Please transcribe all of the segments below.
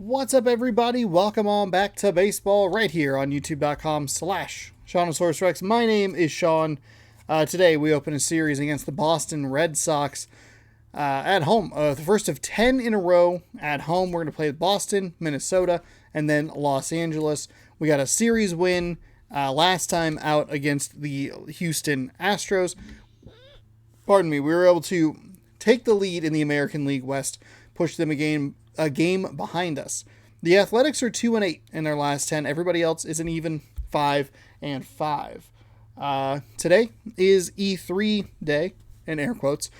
What's up, everybody? Welcome on back to baseball right here on youtube.com/Seanosaurus Rex. My name is Sean. Today we open a series against the Boston Red Sox at home. The first of 10 in a row at home. We're going to play Boston, Minnesota, and then Los Angeles. We got a series win last time out against the Houston Astros. Pardon me. We were able to take the lead in the American League West, push them a game behind us. The Athletics are 2-8 in their last 10. Everybody else is an even 5-5. Today is E3 day, in air quotes.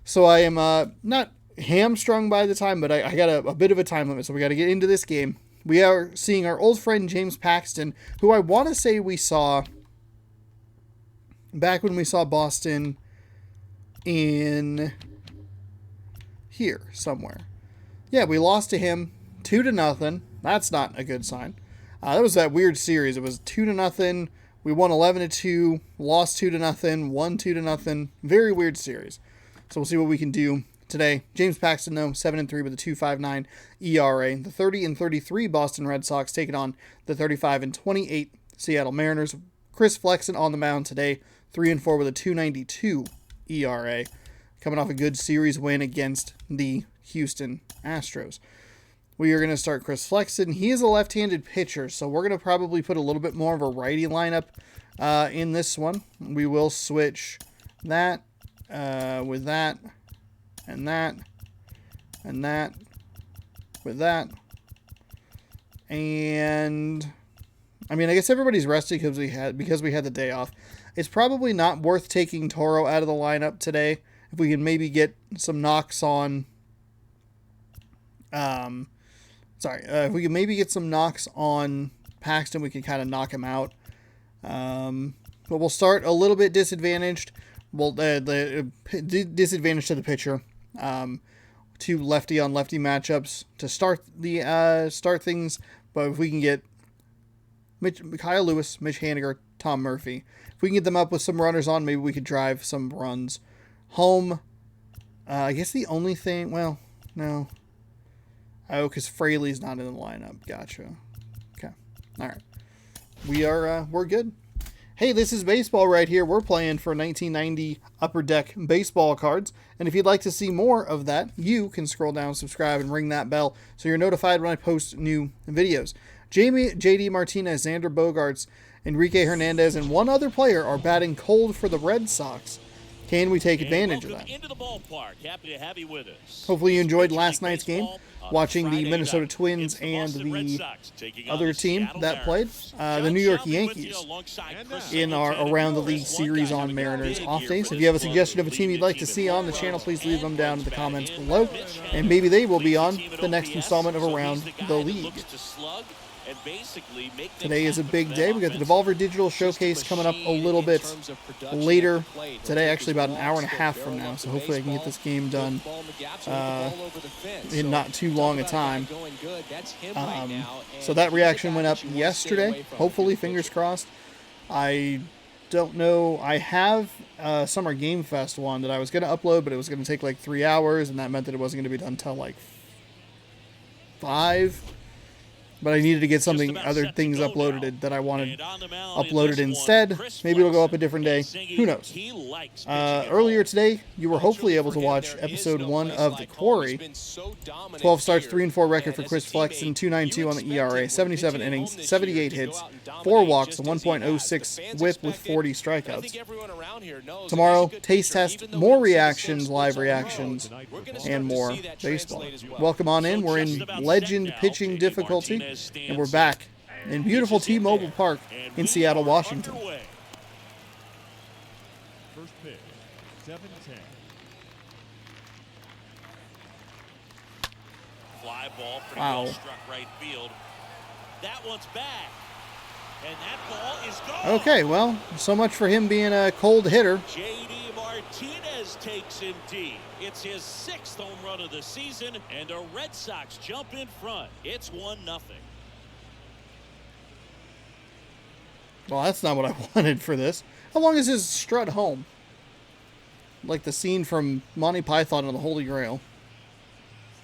So I am not hamstrung by the time, but I got a bit of a time limit, so we got to get into this game. We are seeing our old friend James Paxton, who I want to say we saw back when we saw Boston in here somewhere. Yeah, we lost to him 2-0. That's not a good sign. That was that weird series. It was 2-0. We won 11-2, lost 2-0, won 2-0. Very weird series. So we'll see what we can do today. James Paxton, though, 7-3 with a 2.59 ERA. The 30-33 Boston Red Sox taking on the 35-28 Seattle Mariners. Chris Flexen on the mound today, 3-4 with a 2.92 ERA. Coming off a good series win against the Houston Astros. We are going to start Chris Flexen. He is a left-handed pitcher, so we're going to probably put a little bit more of a righty lineup in this one. We will switch that with that, and that, and that, with that. And I mean, I guess everybody's rested because we had the day off. It's probably not worth taking Toro out of the lineup today. If we can maybe get some knocks on if we can maybe get some knocks on Paxton, we can kind of knock him out. But we'll start a little bit disadvantaged. Well, the disadvantage to the pitcher. Two lefty on lefty matchups to start things. But if we can get Kyle Lewis, Mitch Haniger, Tom Murphy, if we can get them up with some runners on, maybe we could drive some runs home. I guess the only thing, well, no. Oh, because Fraley's not in the lineup. Gotcha. Okay. All right. We're good. Hey, this is baseball right here. We're playing for 1990 Upper Deck baseball cards. And if you'd like to see more of that, you can scroll down, subscribe, and ring that bell so you're notified when I post new videos. JD Martinez, Xander Bogaerts, Enrique Hernandez, and one other player are batting cold for the Red Sox. Can we take advantage of that? Hopefully you enjoyed last night's game, watching the Minnesota Twins and the other team that played, the New York Yankees, in our Around the League series on Mariners off days. If you have a suggestion of a team you'd like to see on the channel, please leave them down in the comments below, and maybe they will be on the next installment of Around the League. Today is a big day. We got the Devolver Digital Showcase coming up a little bit later today, actually about an hour and a half from now, so hopefully I can get this game done in not too long a time. So that reaction went up yesterday, hopefully, fingers crossed. I don't know. I have Summer Game Fest one that I was going to upload, but it was going to take like 3 hours, and that meant that it wasn't going to be done until like 5. But I needed to get other things uploaded that I wanted uploaded instead. Maybe it'll go up a different day. Who knows? Earlier today, you were hopefully able to watch episode 1 of The Quarry. 12 starts, 3-4 record for Chris Flexen, 2.92 on the ERA, 77 innings, 78 hits, 4 walks, a 1.06 whip with 40 strikeouts. Tomorrow, taste test, more reactions, live reactions, and more baseball. Welcome on in. We're in Legend pitching difficulty. And we're back in beautiful T-Mobile Park in Seattle, Washington. First pitch, 7-10. Fly ball, pretty well struck right field. That one's back. And that ball is gone. Okay, well, so much for him being a cold hitter. JD Martinez takes him deep. It's his 6th home run of the season, and the Red Sox jump in front. It's 1-0. Well, that's not what I wanted for this. How long is his strut home? Like the scene from Monty Python and the Holy Grail.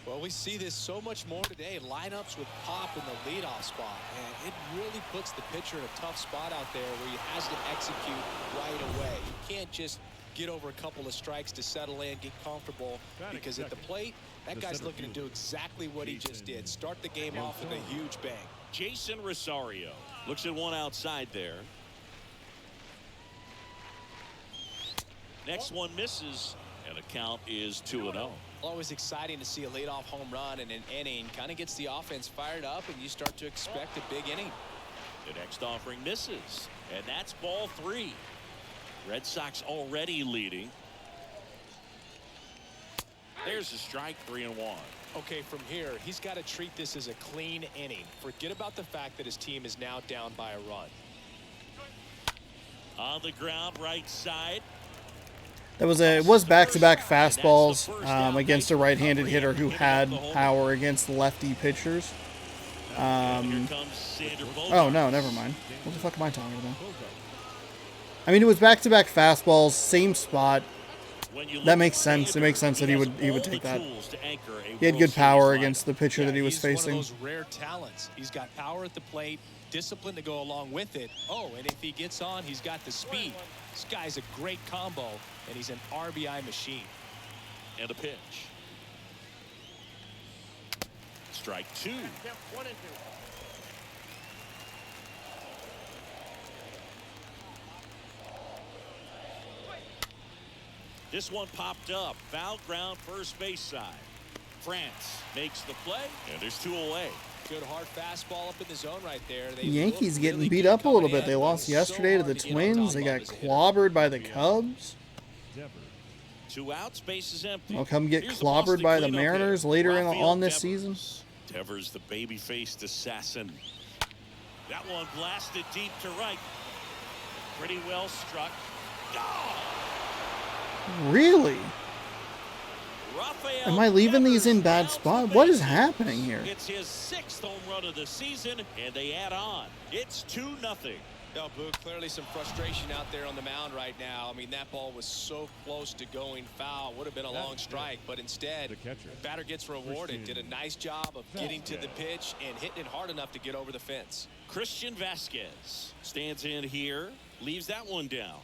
Well, we see this so much more today. Lineups with pop in the leadoff spot, and it really puts the pitcher in a tough spot out there where he has to execute right away. You can't just get over a couple of strikes to settle in, get comfortable, because at the plate, that guy's looking to do exactly what he just did. Start the game off with a huge bang. Jason Rosario looks at one outside there. Next one misses, and the count is 2-0. Always exciting to see a leadoff home run in an inning. Kind of gets the offense fired up, and you start to expect a big inning. The next offering misses, and that's ball 3. Red Sox already leading. There's a strike, 3-1. Okay, from here, he's got to treat this as a clean inning. Forget about the fact that his team is now down by a run. On the ground, right side. It was back-to-back fastballs against a right-handed hitter who had power against lefty pitchers. Oh, no, never mind. What the fuck am I talking about? I mean, it was back-to-back fastballs, same spot. That makes sense. It makes sense that he would take that. He had good power against the pitcher that he was facing. He's one of those rare talents. He's got power at the plate, discipline to go along with it. Oh, and if he gets on, he's got the speed. This guy's a great combo, and he's an RBI machine. And a pitch. Strike 2. This one popped up. Foul ground, first base side. France makes the play, and there's 2 away. Good hard fastball up in the zone right there. The Yankees getting beat up a little bit. They lost yesterday to the Twins. They got clobbered by the Cubs. 2 outs, base is empty. They'll come get clobbered by the Mariners later on this season. Devers, the baby-faced assassin. That one blasted deep to right. Pretty well struck. Oh! Really? Rafael Am I leaving these in bad Devers spot? What is happening here? It's his 6th home run of the season, and they add on. It's 2-0. No, Boo, clearly some frustration out there on the mound right now. I mean, that ball was so close to going foul. Would have been a long strike, but instead, the batter gets rewarded. Did a nice job of getting to the pitch and hitting it hard enough to get over the fence. Christian Vasquez stands in here, leaves that one down.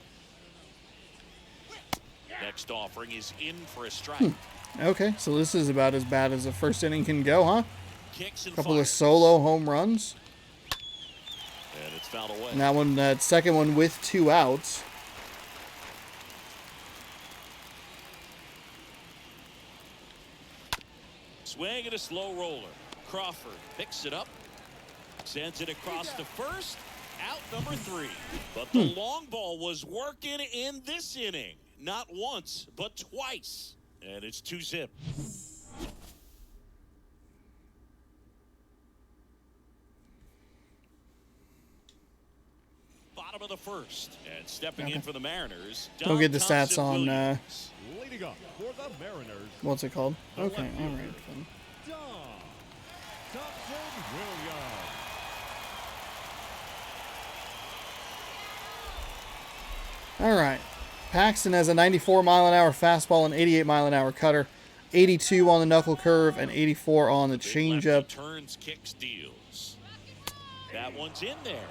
Next offering is in for a strike. Okay, so this is about as bad as the first inning can go, huh? Kicks and Couple of fires. solo home runs. And it's fouled away. And that second one with 2 outs. Swing and a slow roller. Crawford picks it up. Sends it across to first. Out number 3. But the long ball was working in this inning. Not once, but twice. And it's 2-0. Bottom of the first. And stepping in for the Mariners. Don't get the stats on, Leading up for the Mariners. what's it called? Okay, all right. Fine. Don Thompson-Williams. All right. Paxton has a 94-mile-an-hour fastball and 88-mile-an-hour cutter, 82 on the knuckle curve, and 84 on the changeup. Turns, kicks, deals. That one's in there.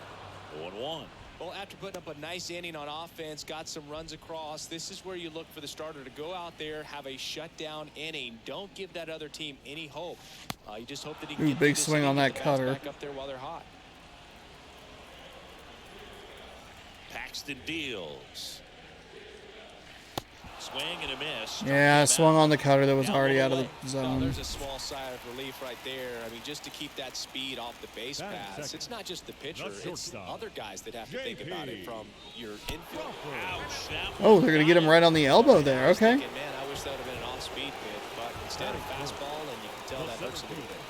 0-1. Well, after putting up a nice inning on offense, got some runs across, this is where you look for the starter to go out there, have a shutdown inning. Don't give that other team any hope. You just hope that he can get Big this swing inning, on get that the bats cutter. back up there while they're hot. Paxton deals. Swing and a miss. Yeah, swung on the cutter that was already out of the Well, zone. there's a small sigh of relief right there. I mean, just to keep that speed off the base pass. It's not just the pitcher. It's other guys that have to think about it from your infield. Ouch, that Oh, they're going to get him right on the elbow there. Okay. Thinking, man, I wish that would have been an off-speed pitch, but instead a fastball, and you can tell that hurts a little bit.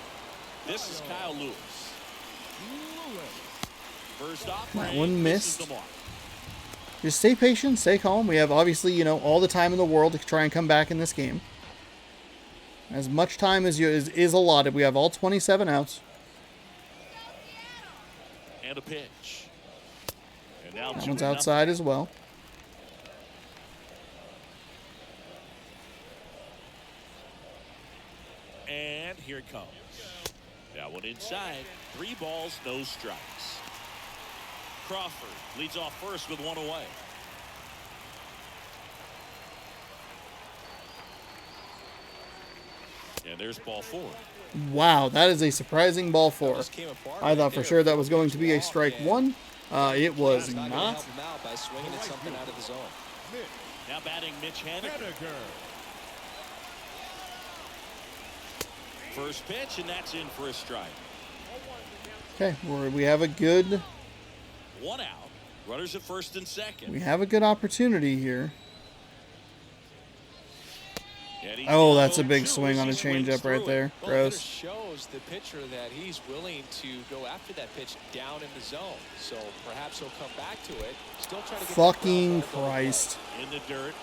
This is Kyle Lewis. First off, That one misses missed. the mark. Just stay patient, stay calm. We have obviously, all the time in the world to try and come back in this game. As much time as is allotted. We have all 27 outs. And a pitch. And now That one's outside as well. And And here it comes. That one inside. 3 balls, no strikes. Crawford leads off first with 1 away. And there's ball 4. Wow, that is a surprising ball 4. I thought for sure that was going to be a strike 1. It was not. By swinging at something out of the zone. Now batting Mitch Haniger. First pitch, and that's in for a strike. Okay, we have a good. 1 out. Runners at first and second. We have a good opportunity here. Oh, that's a big swing on a changeup right there. Gross. Shows the pitcher that he's willing to go after that pitch down in the zone. So perhaps he'll come back to it. Still trying to get fucking Christ. In the dirt.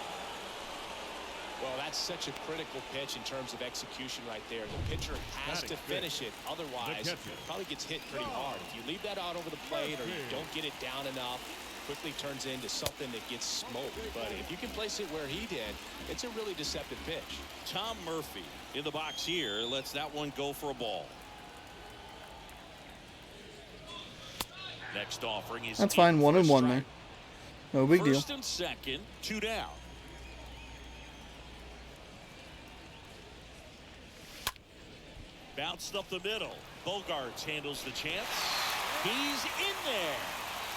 Well, that's such a critical pitch in terms of execution right there. The pitcher has to finish it. Otherwise, it probably gets hit pretty hard. If you leave that out over the plate or you don't get it down enough, quickly turns into something that gets smoked. But if you can place it where he did, it's a really deceptive pitch. Tom Murphy in the box here lets that one go for a ball. Next offering is that's fine. 1-1 there. No big deal. First and second, 2 down. Bounced up the middle. Bogarts handles the chance. He's in there.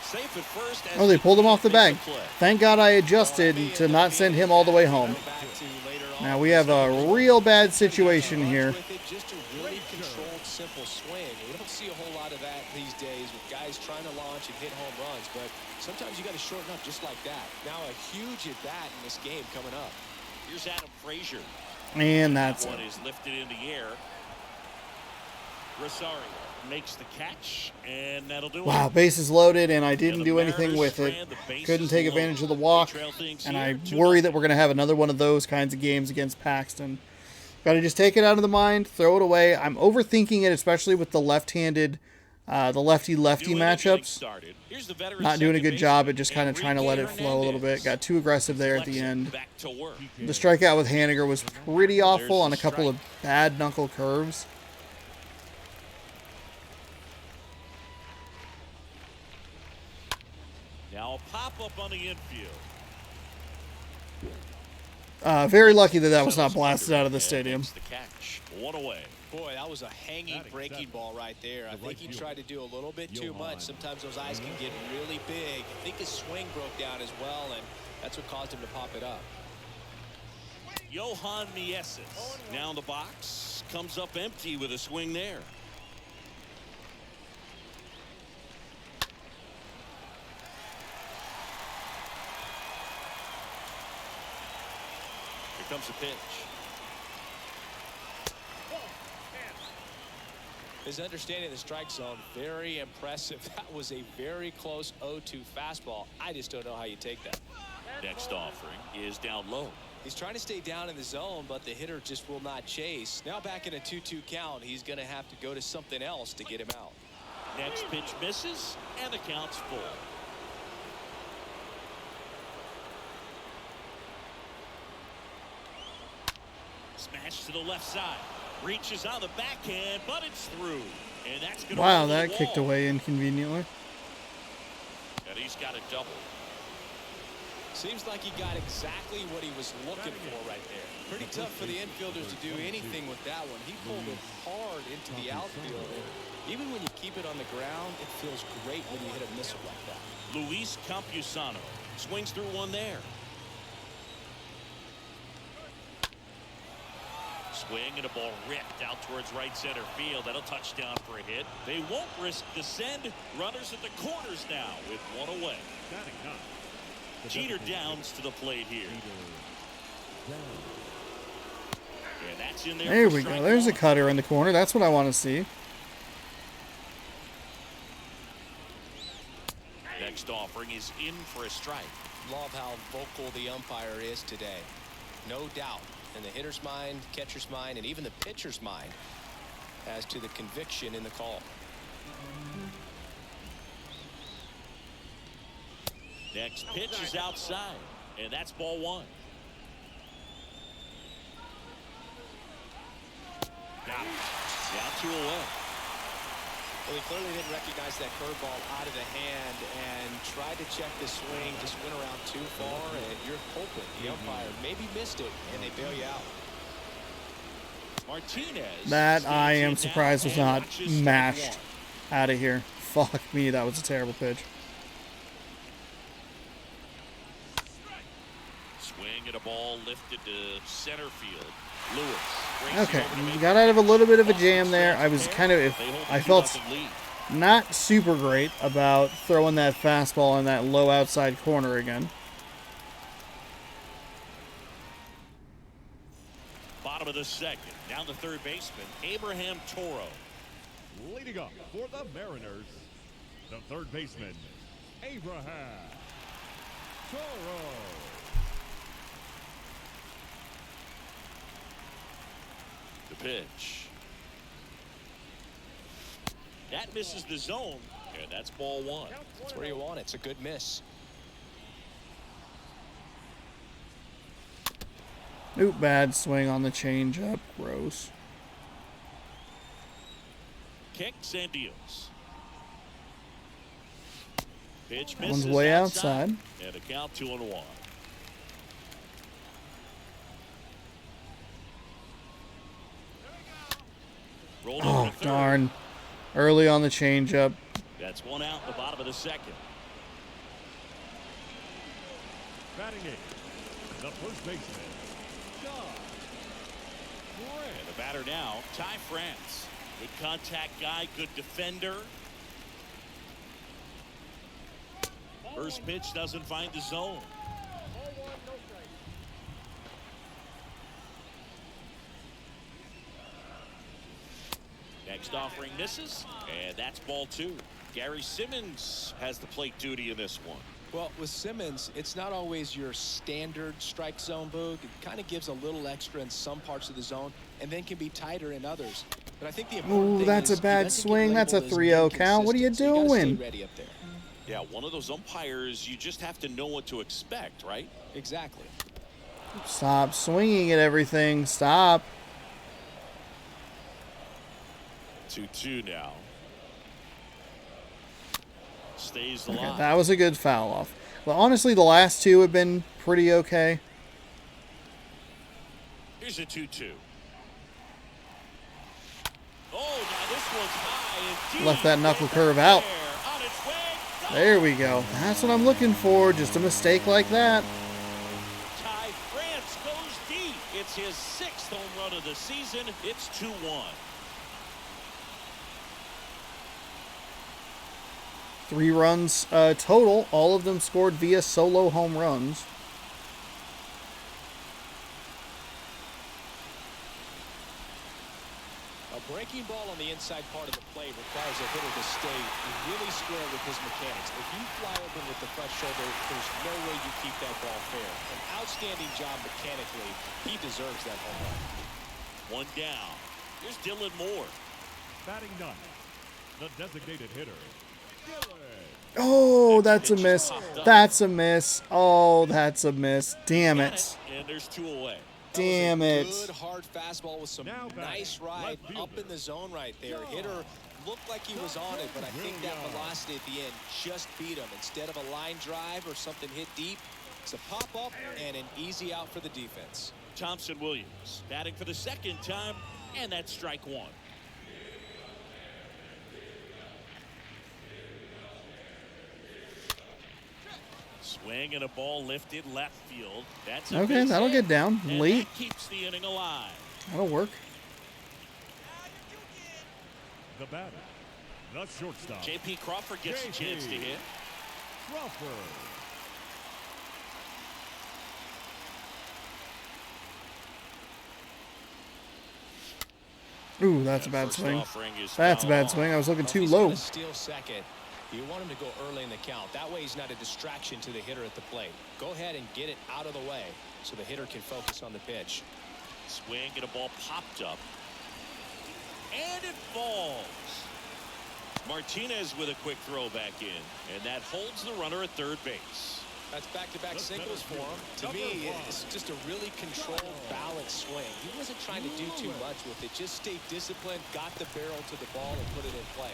Safe at first. Oh, they pulled him off the bag. Thank God I adjusted to not send him all the way home. Now we have a real bad situation here. Just a really controlled, simple swing. We don't see a whole lot of that these days with guys trying to launch and hit home runs, but sometimes you got to shorten up just like that. Now a huge at bat in this game coming up. Here's Adam Frazier. And that's one is lifted in the air. Rosario makes the catch, and that'll do it. Wow, bases loaded, and I didn't do anything with it. Couldn't take advantage of the walk, and I worry that we're going to have another one of those kinds of games against Paxton. Got to just take it out of the mind, throw it away. I'm overthinking it, especially with the left-handed, the lefty-lefty matchups. Not doing a good job at just kind of trying to let it flow a little bit. Got too aggressive there at the end. The strikeout with Haniger was pretty awful on a couple of bad knuckle curves. Now a pop-up on the infield. Very lucky that was not blasted out of the stadium. The catch. 1 away. Boy, that was a hanging breaking ball right there. I think he tried to do a little bit too much. Sometimes those eyes can get really big. I think his swing broke down as well, and that's what caused him to pop it up. Johan Mieses now in the box. Comes up empty with a swing there. Here comes a pitch. His understanding of the strike zone, very impressive. That was a very close 0-2 fastball. I just don't know how you take that. Next offering is down low. He's trying to stay down in the zone, but the hitter just will not chase. Now back in a 2-2 count, he's going to have to go to something else to get him out. Next pitch misses, and the count's full. Smash to the left side. Reaches on the backhand, but it's through. And that's going to wow, that kicked away inconveniently. And he's got a double. Seems like he got exactly what he was looking for right there. Pretty tough for the infielders to do anything with that one. He pulled it hard into the outfield. And even when you keep it on the ground, it feels great when you hit a missile like that. Luis Campusano swings through one there. Swing and a ball ripped out towards right center field. That'll touch down for a hit. They won't risk the send. Runners at the corners now with 1 away. Jeter downs to the plate here. And that's in there. There we go. There's a cutter in the corner. That's what I want to see. Next offering is in for a strike. Love how vocal the umpire is today. No doubt. In the hitter's mind, catcher's mind, and even the pitcher's mind as to the conviction in the call. Next pitch is outside, and that's ball 1. Got it. Down 2 away. Well, he clearly didn't recognize that curveball out of the hand and tried to check the swing, just went around too far, and you're hoping the umpire maybe missed it, and they bail you out. Martinez. That I am surprised was not mashed out of here. Fuck me, that was a terrible pitch. Swing at a ball lifted to center field. Lewis. Okay, we got out of a little bit of a jam there. I was kind of, I felt not super great about throwing that fastball in that low outside corner again. Bottom of the second. Down the third baseman, Abraham Toro. Leading up for the Mariners, the third baseman, Abraham Toro. The pitch. That misses the zone, and that's ball 1. That's where you want it. It's a good miss. Oop, bad swing on the changeup. Gross. Kicks and deals. Pitch That one's misses way outside. And a count 2-1. Rolled over Oh, to third. darn. Early on the changeup. That's one out in the bottom of the second. Batting eighth, the first baseman, And the batter now, Ty France. Good contact guy, good defender. First pitch doesn't find the zone. Next offering misses, and that's ball 2. Gary Simmons has the plate duty in this one. Well, with Simmons, it's not always your standard strike zone, Boog. It kind of gives a little extra in some parts of the zone and then can be tighter in others. But I think the important Ooh, thing that's is a bad he doesn't get swing. That's a labeled as 3-0 count. What are you inconsistent, so you gotta stay doing? ready up there. Yeah, one of those umpires, you just have to know what to expect, right? Exactly. Stop swinging at everything. Stop. 2-2 now. Stays Okay, alive. that was a good foul off. Well, honestly, the last two have been pretty okay. Here's a 2-2. Oh, now this one's high and deep. Left that knuckle curve out. On its way. There we go. That's what I'm looking for. Just a mistake like that. Ty France goes deep. It's his 6th home run of the season. It's 2-1. 3 runs total. All of them scored via solo home runs. A breaking ball on the inside part of the plate requires a hitter to stay really square with his mechanics. If you fly open with the front shoulder, there's no way you keep that ball fair. An outstanding job mechanically. He deserves that home run. One down. Here's Dylan Moore. batting ninth, the designated hitter, Dylan. Oh, that's a miss. That's a miss. Oh, that's a miss. Damn Got it. And there's 2 away. Damn it. Good hard fastball with some Now batting, nice ride left up fielder. in the zone right there. Hitter looked like he was on it, but I think that velocity at the end just beat him. Instead of a line drive or something hit deep, it's a pop up and an easy out for the defense. Thompson Williams batting for the 2nd time, and that's strike 1. Swing and a ball lifted left field. That's a Okay, base that'll hit, get down. and Late. that keeps the inning alive. That'll work. The batter, the shortstop, J.P. Crawford gets a chance to hit. Crawford. Ooh, that's a bad First swing. offering is That's a bad fouled swing. I was looking Well, if too he's low. gonna steal second, you want him to go early in the count. That way he's not a distraction to the hitter at the plate. Go ahead and get it out of the way so the hitter can focus on the pitch. Swing and a ball popped up. And it falls. Martinez with a quick throw back in. And that holds the runner at third base. That's back-to-back singles for him. To me, it's just a really controlled, balanced swing. He wasn't trying to do too much with it. Just stayed disciplined, got the barrel to the ball, and put it in play.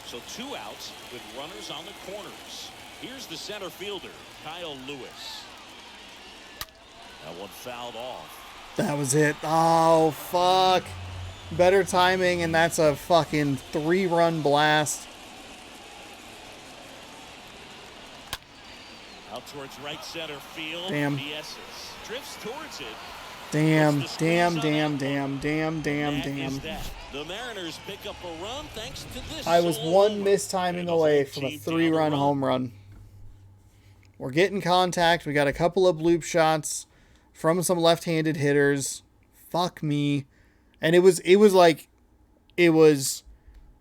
So 2 outs with runners on the corners. Here's the center fielder, Kyle Lewis. That one fouled off. That was it. Oh, fuck. Better timing, and that's a fucking 3-run blast. Out towards right center field. Damn. Vieses drifts towards it. Damn, Puts the damn, squeeze on damn, that damn, one. damn, damn, That is damn. that. The Mariners pick up a run thanks to this. I was solo one homer. mistiming And the away whole from a team down 3-run the home run. We're getting contact. We got a couple of bloop shots from some left-handed hitters. Fuck me. And it was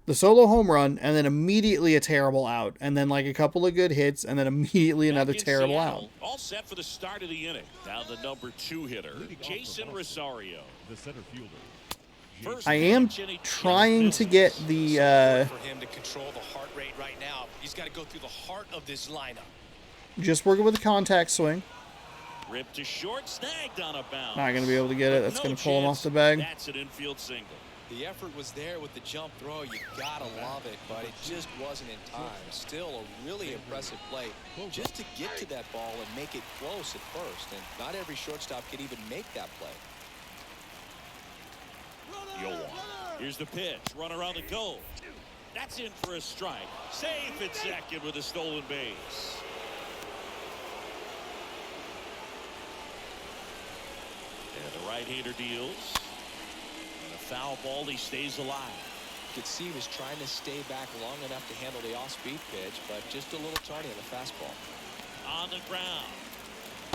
the solo home run and then immediately a terrible out. And then like a couple of good hits and then immediately another Back in terrible Seattle, out. All set for the start of the inning. Now the number 2 hitter, Jason Rosario. The center fielder. First I am pitch, and he trying kills to business. get the For him to control the heart rate right now, he's got to go through the heart of this lineup. just working with the contact swing. Ripped to short, snagged on a bounce. Not going to be able to get it. That's No going to pull him off chance. the bag. That's an infield single. The effort was there with the jump throw. You gotta love it, but it just wasn't in time. Still a really impressive play just to get to that ball and make it close at first. And not every shortstop can even make that play. Yoan. Here's the pitch. Runner on the goal. That's in for a strike. Safe at second with a stolen base. And the right-hander deals. And a foul ball. He stays alive. You could see he was trying to stay back long enough to handle the off-speed pitch, but just a little tardy on the fastball. On the ground.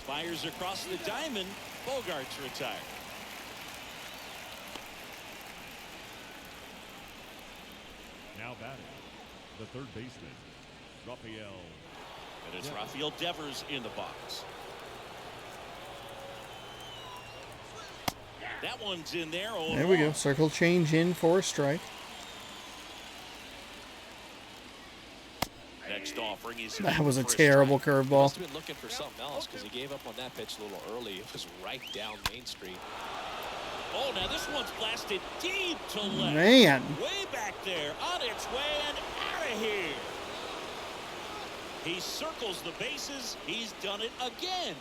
Fires across the diamond. Bogart's retired. Now batting, the third baseman, Rafael. And it's Rafael Devers in the box. That one's in there. There we go. Circle change in for a strike. Next offering is That was a for terrible strike. curveball. Must have been looking for something else because he gave up on that pitch a little early. It was right down Main Street. Oh, now this one's blasted deep to left. Man. Way back there, on its way and out of here. He circles the bases. He's done it again.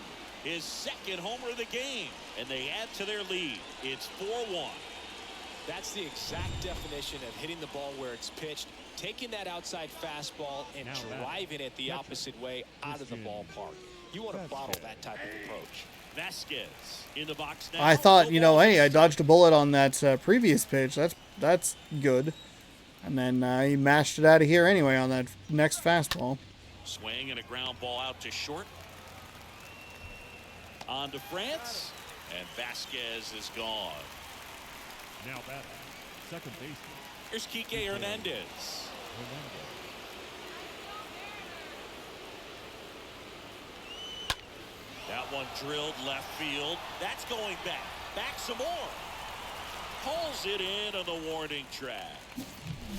His second homer of the game. And they add to their lead. It's 4-1. That's the exact definition of hitting the ball where it's pitched, taking that outside fastball and Now that- driving it the opposite way out of the ballpark. You want to bottle that type of approach. Vasquez in the box now. I thought, you know, No hey, I balls. dodged a bullet on that previous pitch. That's good. And then he mashed it out of here anyway on that next fastball. Swing and a ground ball out to short. On to France. And Vasquez is gone. Now batting, second baseman, Here's Kike Hernandez. Hernandez. That one drilled left field. That's going back. Back some more. Pulls it in on the warning track.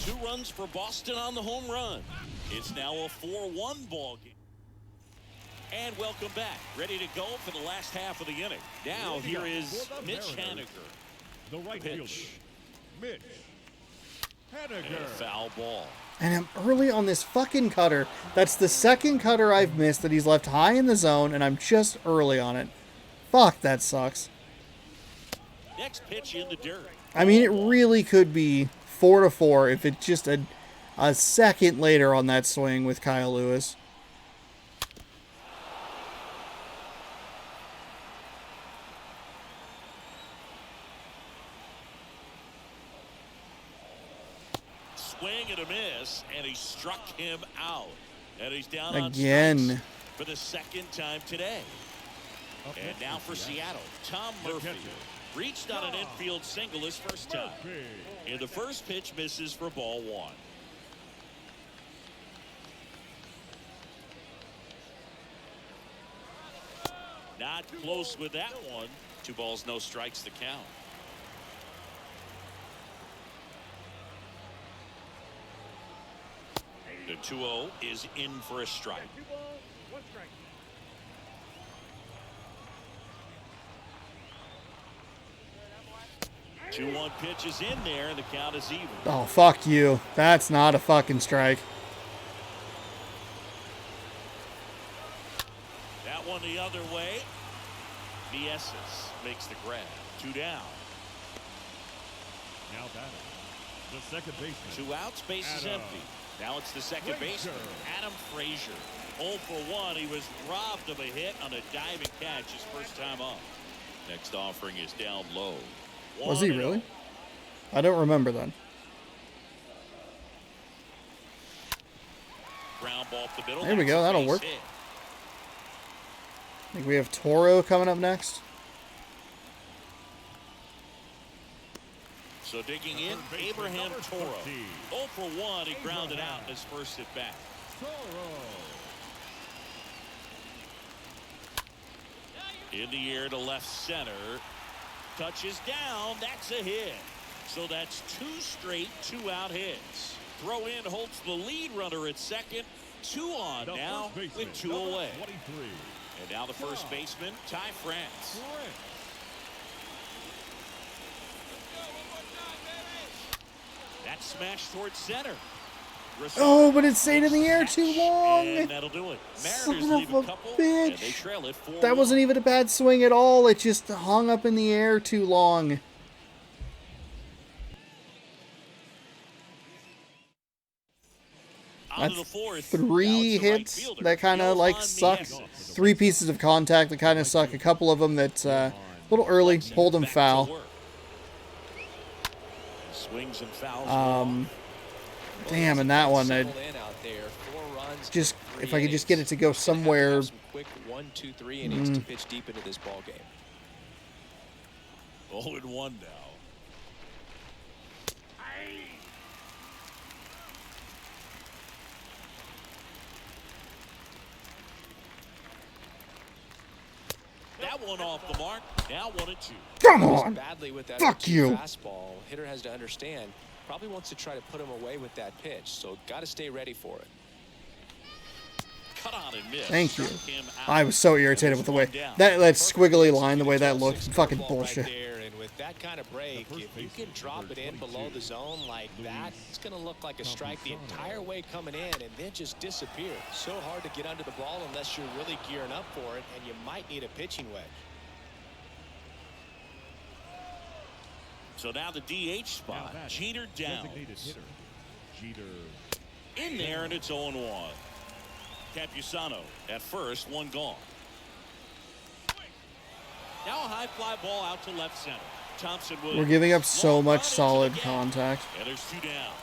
2 runs for Boston on the home run. It's now a 4-1 ball game. And welcome back. Ready to go for the last half of the inning. Now here is Mitch Haniger. The right Pitch. fielder, Mitch And a Haniger. foul ball. And I'm early on this fucking cutter. That's the second cutter I've missed that he's left high in the zone, and I'm just early on it. Fuck, that sucks. Next pitch in the dirt. I mean, it really could be 4-4 if it just a second later on that swing with Kyle Lewis. Swing and a miss, and he struck him out. And he's down on Again. strikes for the second time today. And now for Seattle, Tom Murphy reached on an infield single his first time. And the first pitch misses for ball 1. Not close with that one. 2 balls, no strikes to count. The 2-0 is in for a strike. 2-1 pitch is in there, and the count is even. Oh, fuck you. That's not a fucking strike. That one the other way. Vieses makes the grab. 2 down. Now batting, the second baseman. 2 outs, base is empty. Now it's the second baseman, Adam Frazier. 0 for 1. He was robbed of a hit on a diving catch his first time up. Next offering is down low. Was he really? I don't remember then. Ground ball up the middle. There we go. That'll work. I think we have Toro coming up next. So digging in, Abraham Toro. 0 for 1. He grounded out in his first at bat. In the air to left center. Touches down. That's a hit. So that's 2 straight 2-out hits. Throw in holds the lead runner at second. 2 on now with 2 away. And now the first baseman, Ty France. That smash towards center. Oh, but it stayed in the air too long. And that'll do it. Mariners Son leave of a a couple, bitch. and they trail it 4-1. That wasn't even a bad swing at all. It just hung up in the air too long. That's 3 hits that kind of like suck. 3 pieces of contact that kind of suck. A couple of them that's a little early. Hold them foul. Swings and fouls. Damn, and that one, just if I could just get it to go somewhere. Quick 1, 2, 3 innings to pitch deep into this ball game. 0-1 now. That one off the mark. Now 1-2. Come on. Badly with that Fuck you. Fastball. Hitter has to understand. Probably wants to try to put him away with that pitch. So got to stay ready for it. Cut on and miss. Thank you. I was so irritated with the way that squiggly line, the way that looked. Fucking bullshit. Right there, and with that kind of break, if you can drop it in below the zone like that, it's going to look like a strike the entire way coming in and then just disappear. So hard to get under the ball unless you're really gearing up for it, and you might need a pitching wedge. So now the DH spot. Jeter down. In there, and it's 0-1. Campusano at first, 1 gone. Now a high fly ball out to left center. Thompson will. We're giving up so much solid contact. And there's 2 down.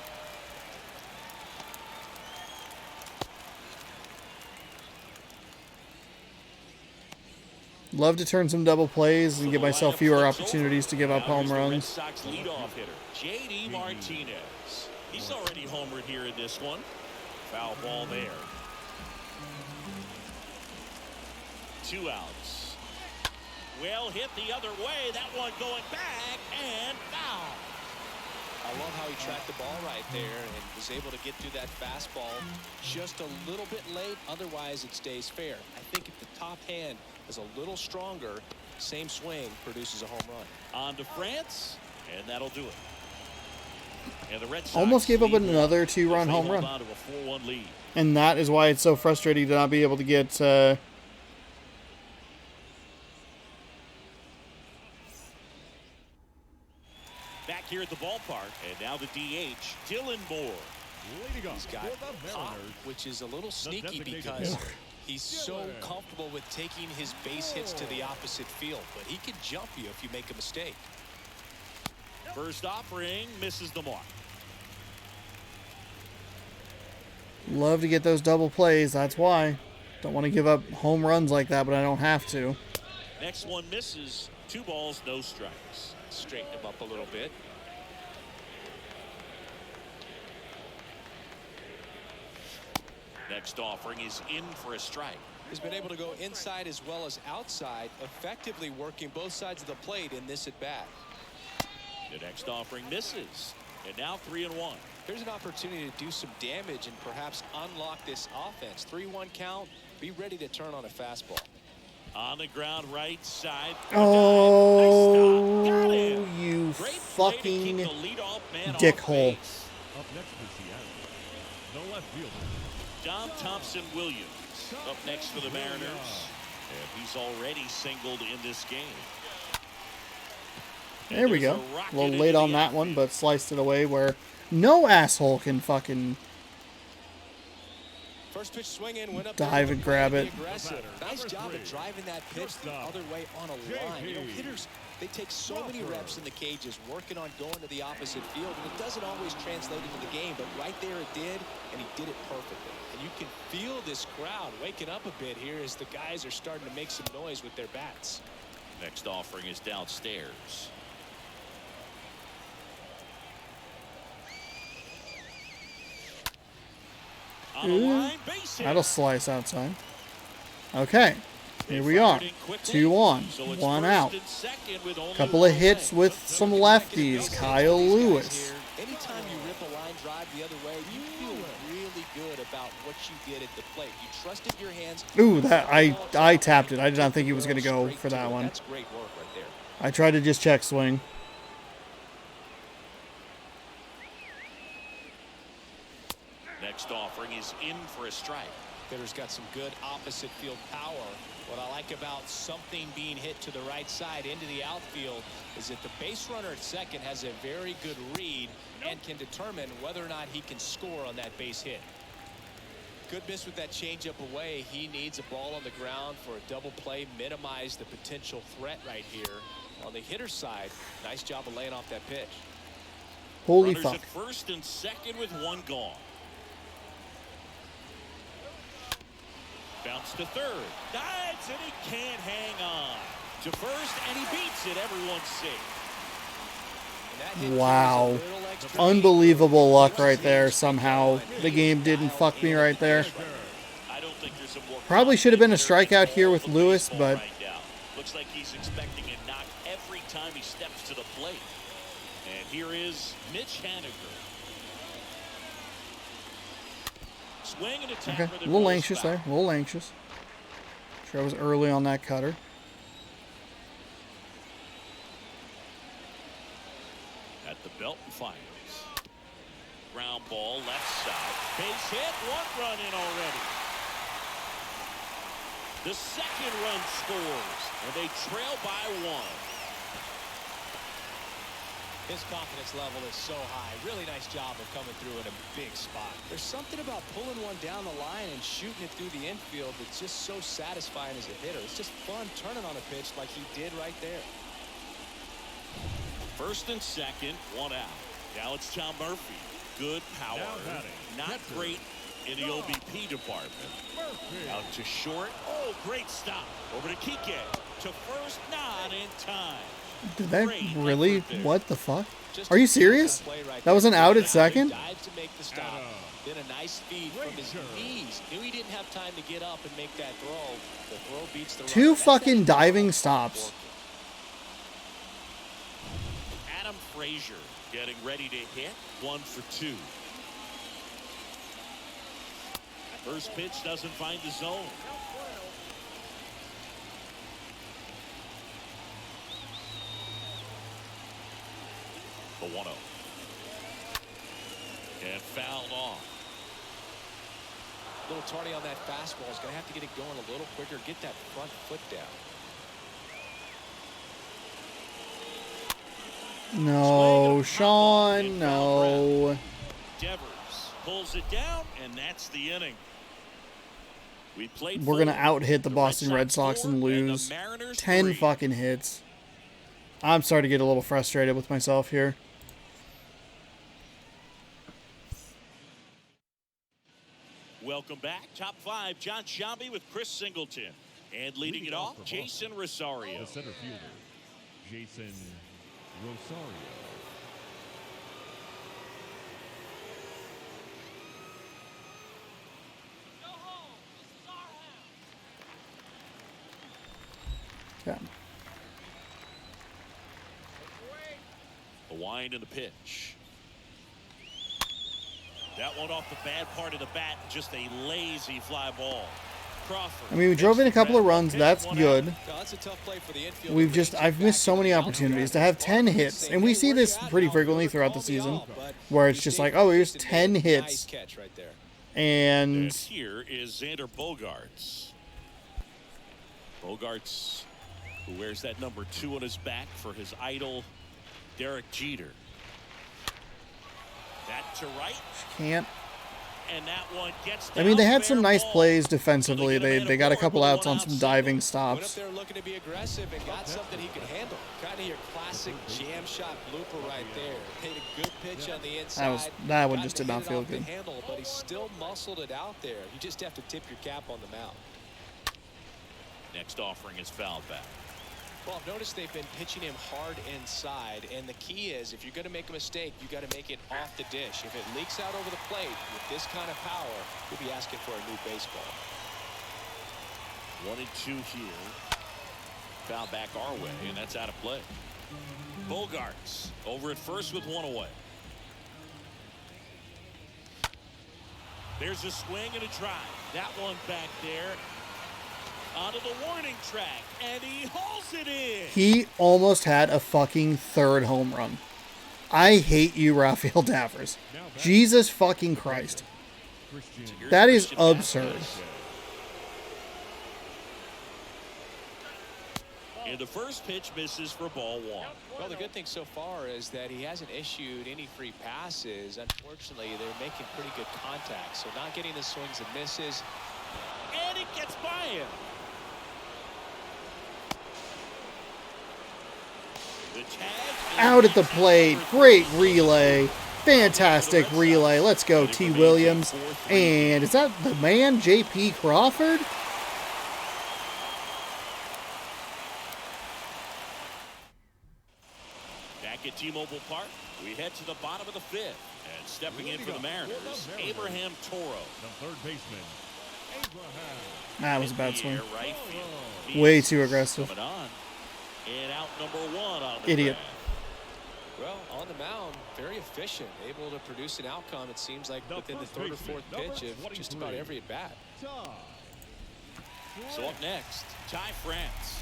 Love to turn some double plays and give myself fewer opportunities to give up home Red runs. Sox leadoff hitter, J.D. Martinez. He's already homered here in this one. Foul ball there. 2 outs. Well hit the other way. That one going back and foul. I love how he tracked the ball right there and was able to get through that fastball just a little bit late. Otherwise, it stays fair. I think if the top hand is a little stronger, same swing produces a home run. On to France, and that'll do it. And the Red Sox Almost gave up another 2-run home run. On to a 4-1 lead. And that is why it's so frustrating to not be able to get back here at the ballpark, and now the DH, Dylan Moore. He's got pop, which is a little sneaky because he's so comfortable with taking his base hits to the opposite field, but he can jump you if you make a mistake. First offering misses the mark. Love to get those double plays. That's why. Don't want to give up home runs like that, but I don't have to. Next one misses. 2 balls, no strikes. Straighten him up a little bit. Next offering is in for a strike. He's been able to go inside as well as outside, effectively working both sides of the plate in this at bat. The next offering misses, and now 3-1. There's an opportunity to do some damage and perhaps unlock this offense. 3-1 count. Be ready to turn on a fastball. On the ground, right side. Oh, Nice stop. Got him. you Great play to keep fucking the leadoff man off dickhole. base. Up next for Seattle, the left fielder, John Thompson-Williams up next for the Mariners. And he's already singled in this game. There we go. A little late on that one, but sliced it away where no asshole can fucking First pitch swing in, went up dive and grab it. aggressive. Nice job of driving that pitch the other way on a line. You know, hitters, they take so many reps in the cages working on going to the opposite field, and it doesn't always translate into the game, but right there it did, and he did it perfectly. And you can feel this crowd waking up a bit here as the guys are starting to make some noise with their bats. Next offering is downstairs. On the line, base hit. That'll slice outside. Okay, here we are. 2 on, 1 out. Couple of hits with some lefties. Kyle Lewis. Anytime you rip a line drive the other way, you feel really good about what you did at the plate. You trusted your hands. Ooh, that I tapped it. I did not think he was going to go for that one. That's great work right there. I tried to just check swing. Next offering is in for a strike. Hitter's got some good opposite field power. What I like about something being hit to the right side into the outfield is that the base runner at second has a very good read and can determine whether or not he can score on that base hit. Good miss with that changeup away. He needs a ball on the ground for a double play, minimize the potential threat right here. On the hitter's side, nice job of laying off that pitch. Holy Runners fuck. at first and second with 1 gone. Bounce to third. Dives and he can't hang on. To first and he beats it. Everyone's safe. Wow. Unbelievable luck right there. Somehow the game didn't fuck me right there. I don't think there's a more Probably should have been a strikeout here with Lewis, but right now. Looks like he's expecting a knock every time he steps to the plate. And here is Mitch Haniger. Swing and attack. okay, a little anxious there. A little anxious. Sure I was early on that cutter. At the belt and fires. Ground ball left side. Base hit. 1 run in already. The second run scores. And they trail by 1. His confidence level is so high. Really nice job of coming through in a big spot. There's something about pulling one down the line and shooting it through the infield that's just so satisfying as a hitter. It's just fun turning on a pitch like he did right there. First and second, 1 out. Now it's Tom Murphy. Good power. Not great in the OBP department. Out to short. Oh, great stop. Over to Kike. To first, not in time. Did that really? What the fuck? Are you serious? That was an out at second? Dive to make the stop. Then a nice feed from his knees. Knew he didn't have time to get up and make that throw. The throw beats the run. 2 fucking diving stops. Adam Frazier getting ready to hit. 1 for 2. First pitch doesn't find the zone. The 1-0. And fouled off. A little tardy on that fastball. He's going to have to get it going a little quicker. Get that front foot down. No, Sean, no. Devers pulls it down, and that's the inning. We played. We're going to out-hit the Boston Red Sox and lose 10 fucking hits. I'm starting to get a little frustrated with myself here. Welcome back. Top 5, John Sciambi with Chris Singleton. And leading it off, Jason Rosario. The center fielder, Jason Rosario. Yeah. The wind and the pitch. That one off the bad part of the bat, just a lazy fly ball. Crawford. I mean, we drove in a couple of runs. That's good. No, that's a tough play for the infield. We've just, I've missed so many opportunities to have 10 hits. And we see this pretty frequently throughout the season, where it's just like, oh, here's 10 hits. Catch right there. And here is Xander Bogaerts. Bogaerts, who wears that number 2 on his back for his idol, Derek Jeter. That to right. can't. And that one gets I mean, they had fair some nice ball. plays defensively. They got a couple outs on some diving Went up stops. there looking to be aggressive and got something he could handle. Kind of your classic jam shot blooper right there. Paid a good pitch on the inside. That one Got just to did not hit it feel off the good. handle, but he still muscled it out there. You just have to tip your cap on the mound. Next offering is fouled back. Well, I've noticed they've been pitching him hard inside, and the key is if you're going to make a mistake, you got to make it off the dish. If it leaks out over the plate with this kind of power, you'll be asking for a new baseball. 1-2 here. Foul back our way, and that's out of play. Bogaerts over at first with one away. There's a swing and a drive. That one back there. Onto the warning track, and he hauls it in. He almost had a fucking third home run. I hate you, Rafael Devers. Jesus fucking Christ. That is absurd. And the first pitch misses for ball 1. Well, the good thing so far is that he hasn't issued any free passes. Unfortunately, they're making pretty good contact, so not getting the swings and misses. And it gets by him. The tag Out at the plate. Great relay. Fantastic relay. Let's go, T. Williams. And is that the man, J.P. Crawford? Back at T-Mobile Park, we head to the bottom of the 5th. And stepping in for the Mariners, Abraham Toro. The third baseman, Abraham. That was a bad swing. Right field. Way too aggressive. Coming on. And out number 1 on the Idiot. ground. Well, on the mound, very efficient, able to produce an outcome, it seems like, within the third or fourth pitch of just about every at-bat. So up next, Ty France.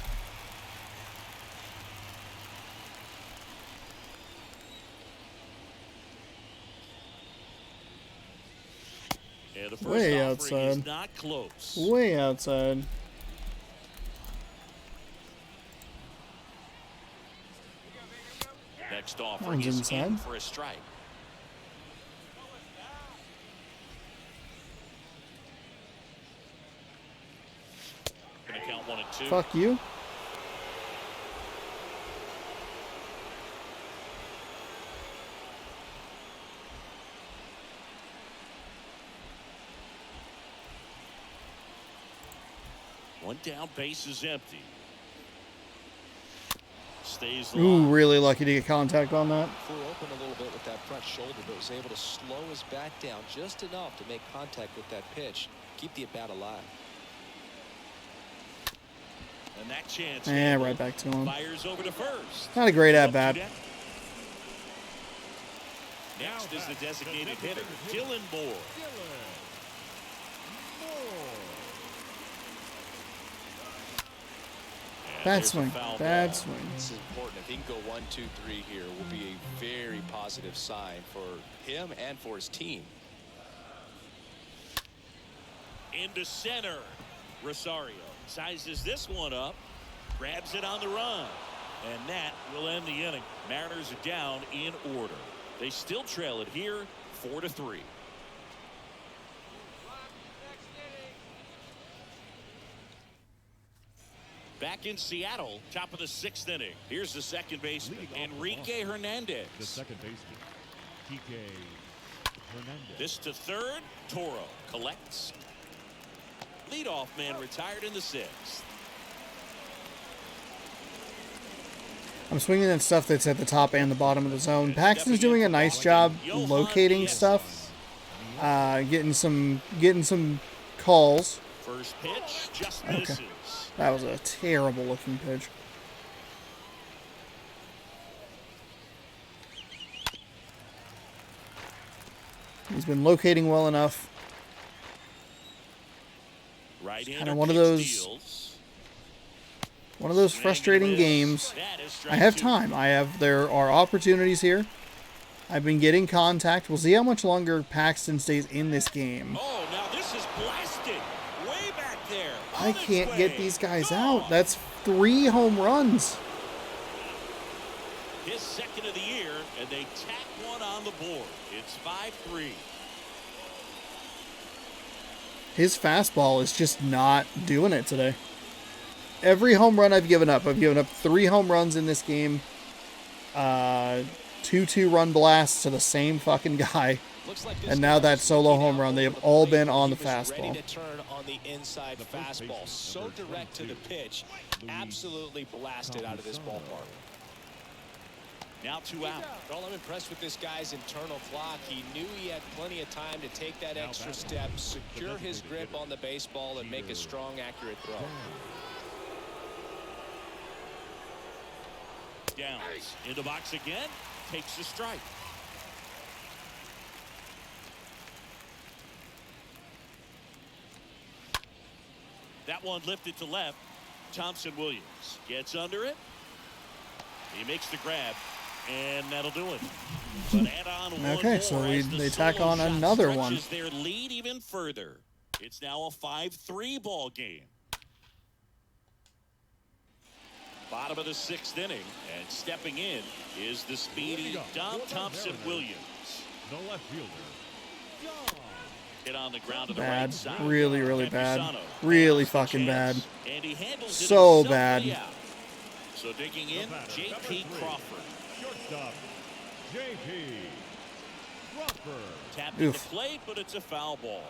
And the first Way offering outside. is not close. Way outside. Next offering One's is inside. in for a strike. Gonna count 1 and 2. Fuck you. One down, base is empty. Stays Ooh, alive. really lucky to get contact on that. Flew open a little bit with that front shoulder, but was able to slow his bat down just enough to make contact with that pitch, keep the at-bat alive. And that chance. Yeah, right back to him. Fires over to first. Not a great at-bat. Next is the designated hitter, Dylan Moore. Bad There's a swing. foul Bad ball. swing. This is important. If he can go 1, 2, 3 here, will be a very positive sign for him and for his team. Into center. Rosario sizes this one up, grabs it on the run, and that will end the inning. Mariners are down in order. They still trail it here, 4-3. Back in Seattle, top of the 6th inning. Here's the second baseman, Enrique Hernandez. The second baseman, Kike Hernandez. This to third. Toro collects. Leadoff man retired in the 6th. I'm swinging at stuff that's at the top and the bottom of the zone. Paxton's doing a nice job locating stuff, getting some calls. First pitch just Okay. misses. That was a terrible looking pitch. He's been locating well enough. Right-hander one of pitch those deals. frustrating games. That is strike I have 2. time. There are opportunities here. I've been getting contact. We'll see how much longer Paxton stays in this game. Oh, now this is blasted. Way back there. I On its can't way. get these guys Gone. out. That's 3 home runs. His second of the year, and they tack one on the board. It's 5-3. His fastball is just not doing it today. Every home run I've given up 3 home runs in this game. 2 run blasts to the same fucking guy. And now that solo home run, they have all been on the fastball. Ready to turn on the inside fastball. So direct to the pitch. Absolutely blasted out of this ballpark. Now 2 out. Well, I'm impressed with this guy's internal clock. He knew he had plenty of time to take that extra step, secure his grip on the baseball, and make a strong, accurate throw. Downs in the box again. Takes the strike. That one lifted to left. Thompson Williams gets under it. He makes the grab, and that'll do it. But add on one Okay, more so as the they tack solo on shot another one. stretches their lead even further. It's now a 5-3 ball game. Bottom of the 6th inning, and stepping in is the speedy Dom Thompson Williams. The left fielder. Hit on the ground to the Bad. right side. Really, really bad. Campusano Really takes the fucking bad. chance, and he handles it So himself bad. way out. So digging in, J.P. Crawford. Shortstop. J.P. Crawford. Tapping Oof. the plate, but it's a foul ball.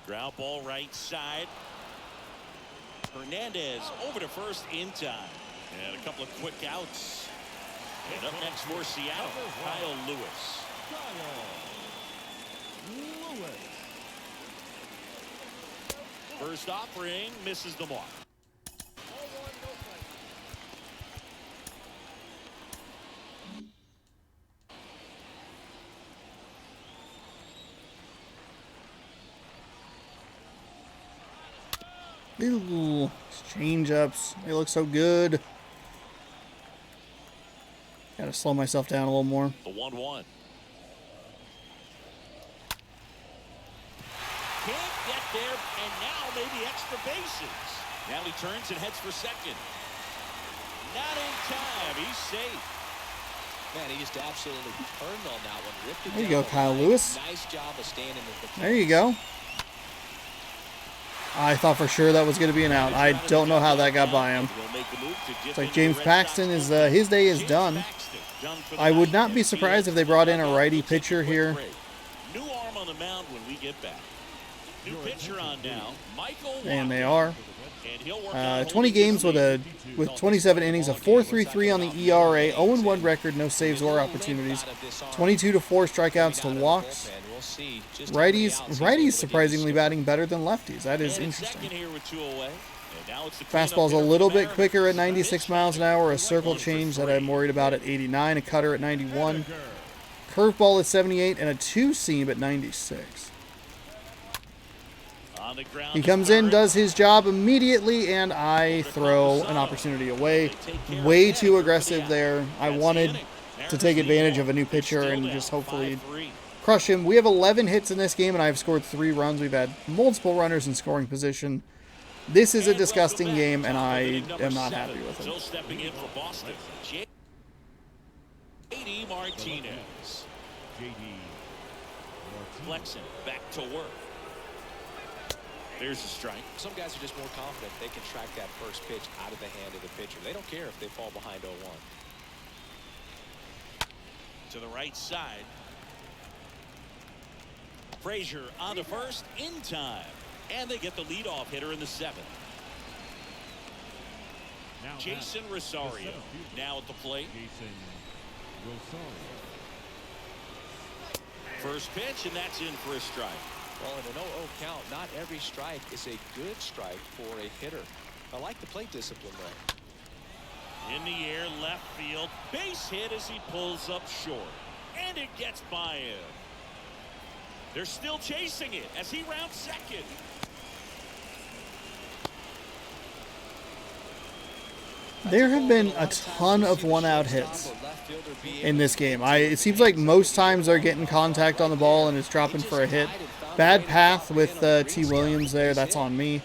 Ground ball right side. Hernandez over to first in time. And a couple of quick outs. And up next for Seattle, Kyle Lewis. First offering misses the mark. Ooh, change-ups. They look so good. Gotta slow myself down a little more. The 1-1. Can't get there, and now maybe extra bases. Now he turns and heads for second. Not in time. He's safe. Man, he just absolutely turned on that one. Ripped it There you down go, Kyle Lewis. Nice job of standing at the There you go. I thought for sure that was going to be an out. I don't know how that got by him. It's like James Paxton is his day is done. I would not be surprised if they brought in a righty pitcher here. New arm on the mound when we get back. New pitcher on now, Michael. And they are. And he'll work on 20 games with 27 innings, a 4.33 on the ERA, 0-1 record, no saves or opportunities, 22 to 4 strikeouts to walks. Righties surprisingly batting better than lefties. That is interesting. Fastball's a little bit quicker at 96 miles an hour, a circle change that I'm worried about at 89, a cutter at 91, curveball at 78, and a two-seam at 96. He comes in, does his job immediately, and I throw an opportunity away. Way too aggressive there. I wanted to take advantage of a new pitcher and just hopefully crush him. We have 11 hits in this game, and I've scored 3 runs. We've had multiple runners in scoring position. This is a disgusting game, and I am not happy with it. Stepping in for Boston, J.D. Martinez. Flexing back to work. There's a strike. Some guys are just more confident they can track that first pitch out of the hand of the pitcher. They don't care if they fall behind 0-1. To the right side. Frazier on the first in time. And they get the leadoff hitter in the 7th. Jason Rosario now at the plate. First pitch, and that's in for a strike. Well, in an 0-0 count, not every strike is a good strike for a hitter. I like the plate discipline there. In the air, left field. Base hit as he pulls up short. And it gets by him. They're still chasing it as he rounds second. There have been a ton of one-out hits in this game. It seems like most times they're getting contact on the ball and it's dropping for a hit. Bad path with T. Williams there. That's on me.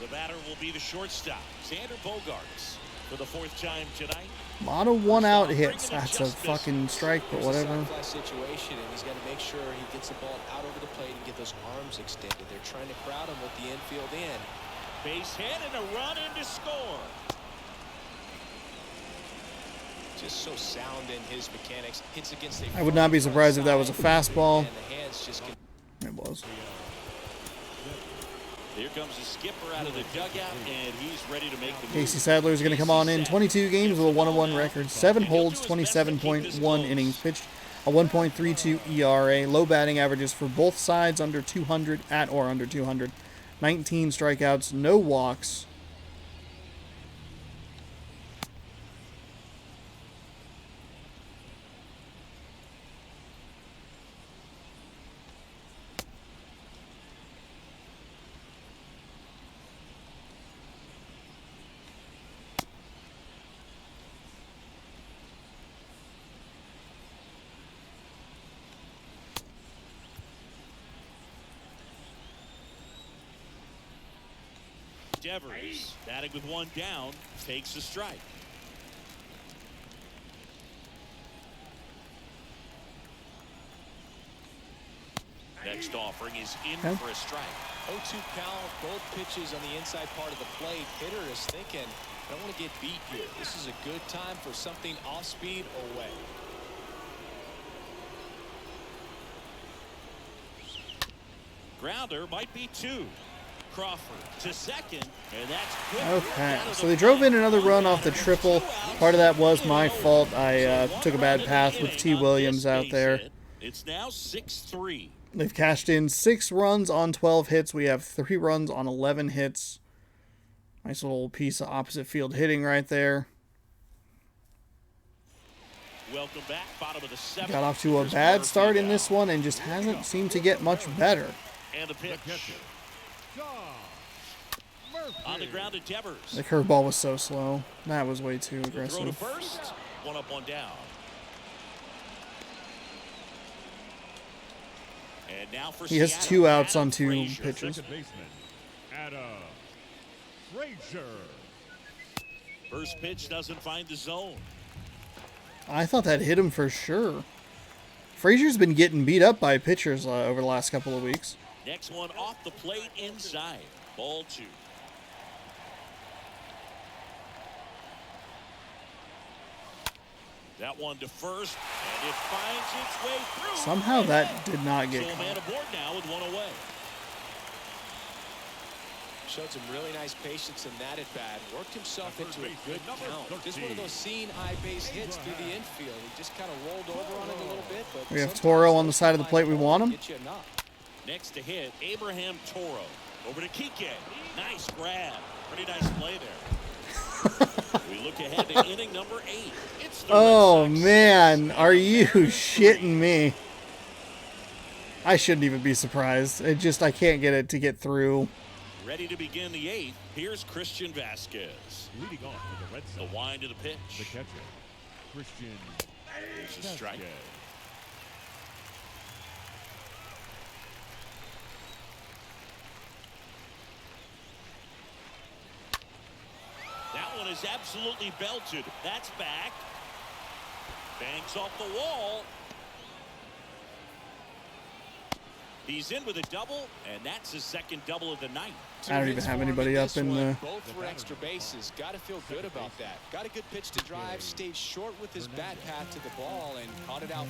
The batter will be the shortstop, Xander Bogaerts, for the 4th time tonight. A lot of one-out hits. That's a fucking strike, but whatever. Situation, and he's got to make sure he gets the ball out over the plate and get those arms extended. They're trying to crowd him with the infield in. Base hit and a run in to score. Just so sound in his mechanics. Hits against I would not be surprised if that was a fastball. It was. Here comes the skipper out of the dugout, and he's ready to make the move. Casey Sadler is going to come on in. 22 games with a 1-1 record, 7 holds, 27.1 innings pitched, a 1.32 ERA, low batting averages for both sides under 200, at or under 200, 19 strikeouts, no walks. Devers, batting with 1 down, takes a strike. Next offering is in for a strike. 0-2 count, both pitches on the inside part of the plate. Hitter is thinking, I don't want to get beat here. This is a good time for something off speed away. Grounder might be 2. Crawford to second, and that's good. Okay, so they drove in another run off the triple. Part of that was my fault. I took a bad path with T. Williams out there. It's now 6-3. They've cashed in 6 runs on 12 hits. We have 3 runs on 11 hits. Nice little piece of opposite field hitting right there. Welcome back, bottom of the 7th. Got off to a bad start in this one and just hasn't seemed to get much better. And the pitch. On the ground to Devers. The curveball was so slow. That was way too Throw to aggressive. first. 1 up, 1 down. And now for He has Seattle, 2 outs Adam on 2 Frazier. pitches. Second baseman, Adam Frazier. First pitch doesn't find the zone. I thought that hit him for sure. Frazier's been getting beat up by pitchers over the last couple of weeks. Next one off the plate inside. Ball 2. That one to first, and it finds its way through. Somehow that did not get So a man caught. aboard now with 1 away. Showed some really nice patience in that at bat. Worked himself into a good count. Just one of those seeing eye base hits through the infield. He just kind of rolled over on it a little bit. But We have Toro on the side of the plate we want him. Get you a knock. Next to hit, Abraham Toro. Over to Kike. Nice grab. Pretty nice play there. We look ahead to inning number 8. It's the Oh Red Sox. man, are you shitting me? I shouldn't even be surprised. I can't get it to get through. Ready to begin the 8th. Here's Christian Vasquez. Leading off for the Red The Sox, wind to the the pitch. catcher, Christian There's a strike. Vasquez. That one is absolutely belted. That's back. Bangs off the wall. He's in with a double, and that's his second double of the night. I don't even have anybody up in the. Both for extra bases. Got to feel good about that. Got a good pitch to drive. Stayed short with his bat path to the ball and caught it out.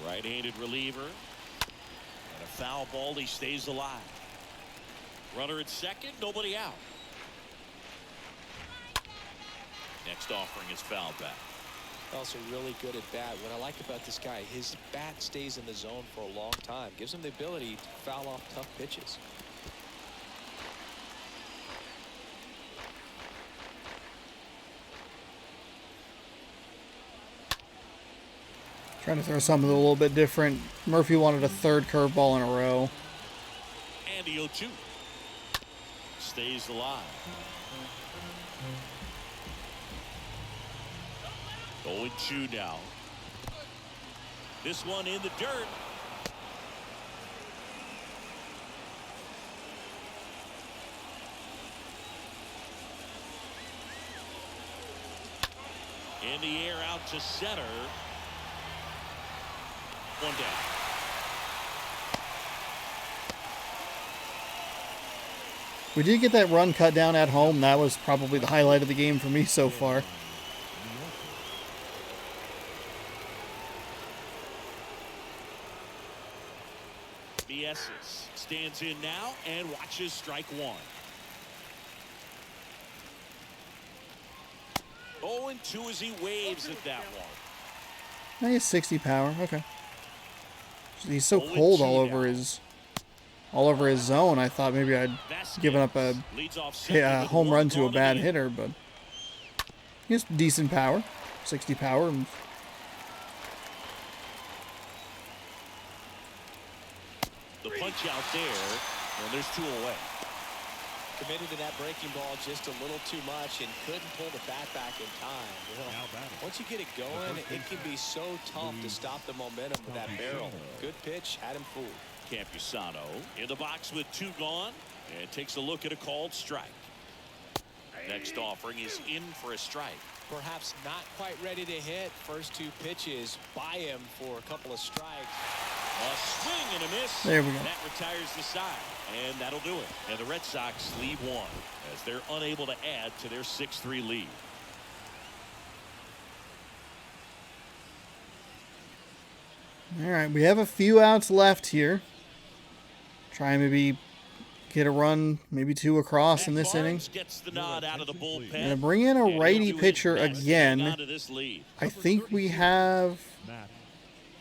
Right-handed reliever. And a foul ball. He stays alive. Runner at second. Nobody out. Next offering is foul back. Also really good at bat. What I like about this guy, his bat stays in the zone for a long time. Gives him the ability to foul off tough pitches. Trying to throw something a little bit different. Murphy wanted a third curveball in a row. And the 0-2. Stays alive. 0-2 now. This one in the dirt. In the air out to center. One down. We did get that run cut down at home. That was probably the highlight of the game for me so far. Mieses stands in now and watches strike one. 0-2 as he waves at that one. He has 60 power. Okay. He's so cold all over his zone. I thought maybe I'd given up a home run to a bad hitter, but he has decent power, 60 power. And the punch out there, and there's 2 away. Committed to that breaking ball just a little too much and couldn't pull the bat back in time. Once you get it going, it can be so tough to stop the momentum with that barrel. Good pitch, had him fooled. Campusano in the box with 2 gone and takes a look at a called strike. Next offering is in for a strike. Perhaps not quite ready to hit. First 2 pitches by him for a couple of strikes. A swing and a miss. There we go. That retires the side, and that'll do it. And the Red Sox leave one as they're unable to add to their 6-3 lead. all right, we have a few outs left here. Try and maybe get a run, maybe 2 across in this inning. Gets the nod out of the bullpen. Gonna bring in a righty pitcher again. I think we have.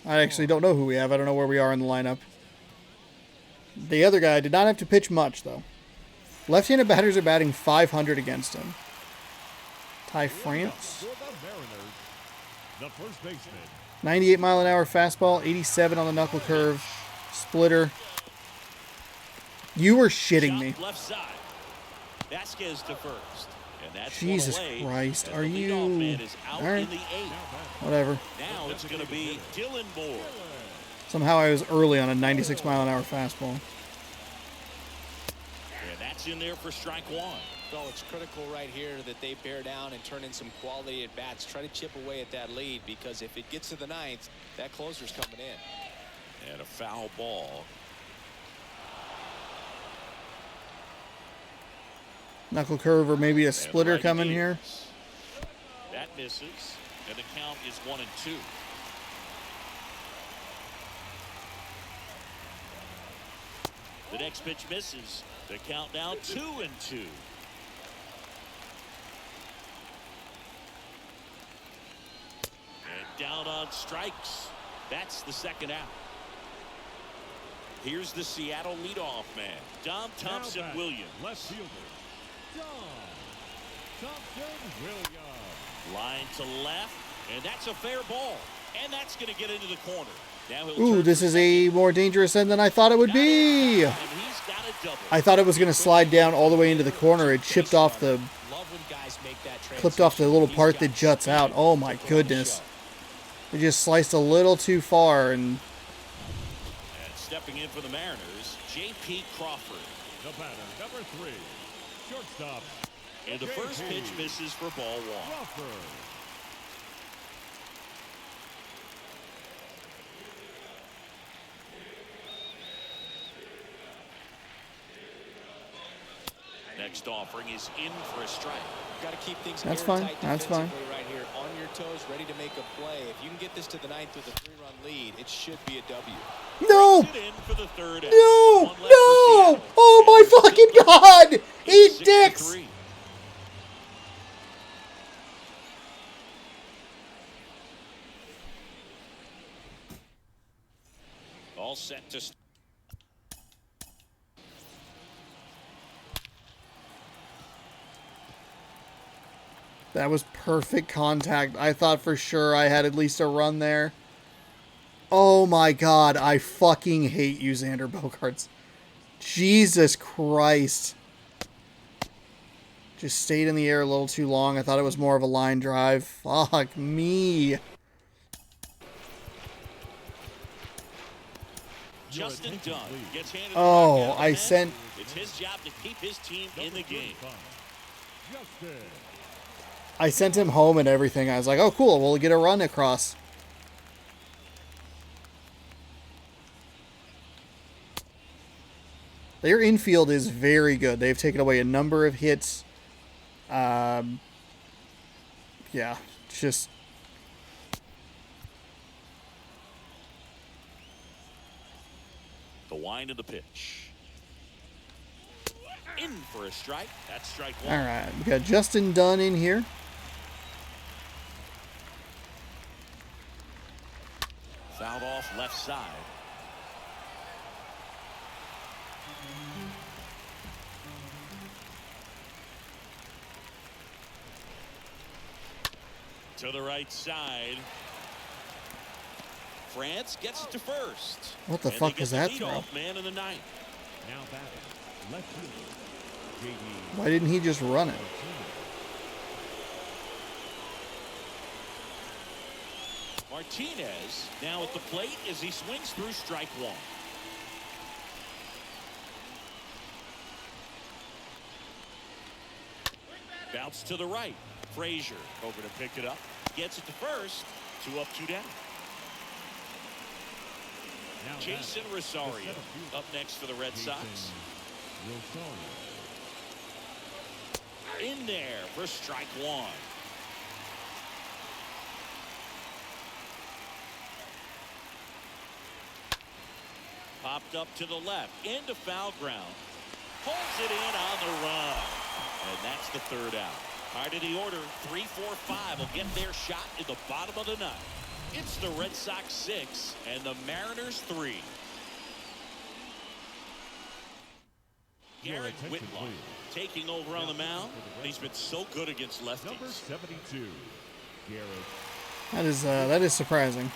I actually don't know who we have. I don't know where we are in the lineup. The other guy did not have to pitch much, though. Left-handed batters are batting .500 against him. Ty France. The first baseman. 98-mile-an-hour fastball, 87 on the knuckle curve, splitter. You were shitting me. Left side. Vasquez to first. And that's Jesus Christ, are you... All right, whatever. Now it's going to be Dylan Moore. Somehow I was early on a 96-mile-an-hour fastball. And that's in there for strike 1. Well, it's critical right here that they bear down and turn in some quality at bats. Try to chip away at that lead, because if it gets to the 9th, that closer's coming in. And a foul ball. Knuckle curve or maybe a splitter coming here. That misses, and the count is 1-2. The next pitch misses. The count now 2-2. And down on strikes. That's the second out. Here's the Seattle leadoff man, Dom Thompson-Williams. Left fielder. Dom Thompson-Williams. Line to left, and that's a fair ball. And that's going to get into the corner. Now Ooh, this is a more dangerous end than I thought it would be. I thought it was going to slide down all the way into the corner. It chipped off the, clipped off the little part that juts out. Oh my goodness. It just sliced a little too far. And stepping in for the Mariners, J.P. Crawford. The batter, number 3, shortstop. And the first pitch misses for ball 1. Crawford. Next offering is in for a strike. Got to keep things that's fine. That's fine. Right here, on your toes, ready to make a play. If you can get this to the 9th with a 3-run lead, it should be a W. No! No! No! Oh my fucking God! Eat dicks! set to. That was perfect contact. I thought for sure I had at least a run there. Oh my god, I fucking hate you, Xander Bogaerts. Jesus Christ. Just stayed in the air a little too long. I thought it was more of a line drive. Fuck me. Justin Dunn gets handed Oh, the rock out of the I net. sent... It's his job to keep his team in the game. I sent him home and everything. I was like, oh, cool. We'll get a run across. Their infield is very good. They've taken away a number of hits. Yeah, just... The wind of the pitch. In for a strike. That's strike one. All right, we got Justin Dunn in here. Fouled off left side. To the right side. France gets it to first. What the And fuck they was get that the throw? leadoff man in the ninth. Now batting, left fielder, JD Why didn't he just run it? Martinez now at the plate as he swings through strike one. Bounce to the right. Frazier over to pick it up. Gets it to first. 2 up, 2 down. Now Jason batting, Rosario the center fielder, up next for the Red Sox. Jason Rosario. In there for strike one. Popped up to the left. Into foul ground. Pulls it in on the run. And that's the third out. Part of the order, 3, 4, 5 will get their shot in the bottom of the ninth. It's the Red Sox 6 and the Mariners 3. Garrett attention, Whitlock please. taking over on the mound. He's been so good against Number lefties. 72, Garrett. That is surprising.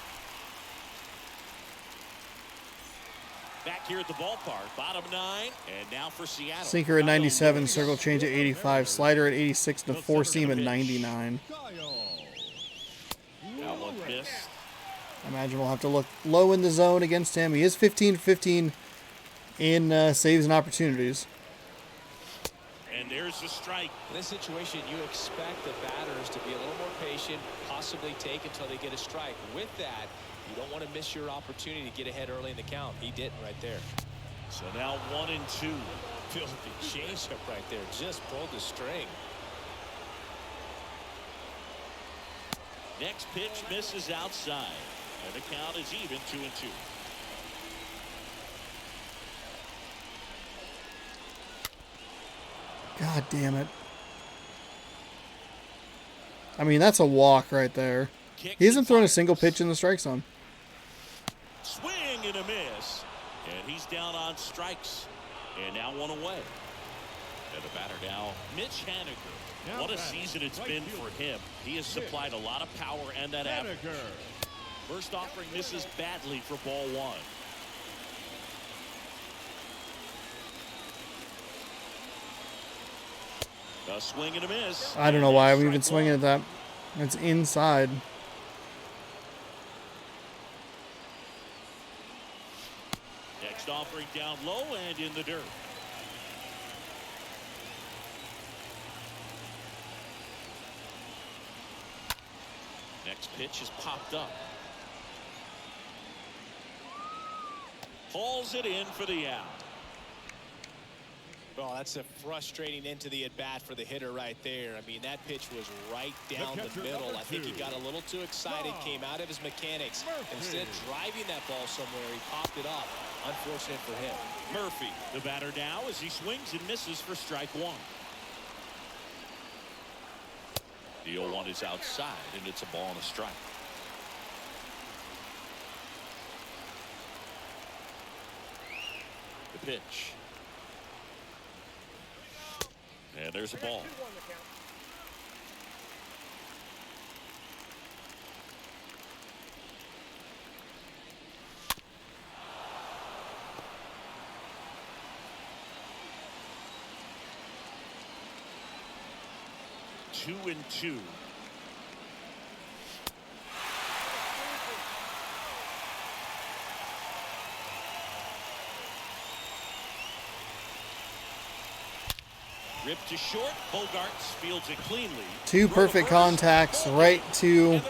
Back here at the ballpark, bottom 9, and now for Seattle. Sinker at Kyle 97, Lewis. circle change at 85, slider at 86, and a four seam at 99. That one missed. I imagine we'll have to look low in the zone against him. He is 15-15 in saves and opportunities. And there's the strike. In this situation, you expect the batters to be a little more patient, possibly take until they get a strike. With that, you don't want to miss your opportunity to get ahead early in the count. He didn't right there. So now 1 and 2. Filthy changeup right there. Just pulled the string. Next pitch misses outside. And the count is even 2 and 2. God damn it. I mean, that's a walk right there. He hasn't thrown a single pitch in the strike zone. Swing and a miss. And he's down on strikes. And now 1 away. And the batter now, Mitch Haniger. Now What a batting, season it's right been fielder. for him. He has supplied a lot of power and that average. Haniger. First offering misses badly for ball 1. A swing and a miss. I don't know why I'm even swinging at that. It's inside. Next offering down low and in the dirt. Next pitch is popped up. Hauls it in for the out. Well, that's a frustrating end to the at-bat for the hitter right there. I mean, that pitch was right down the catcher, middle. number I think he 2. got a little too excited, came out of his mechanics. Murphy. Instead of driving that ball somewhere, he popped it up. Unfortunate for him. Murphy, the batter now, as he swings and misses for strike 1. The 0-1 is outside, and it's a ball and a strike. The pitch. And there's a ball. Two and two. Ripped to short. Bogarts fields it cleanly. Two perfect contacts right to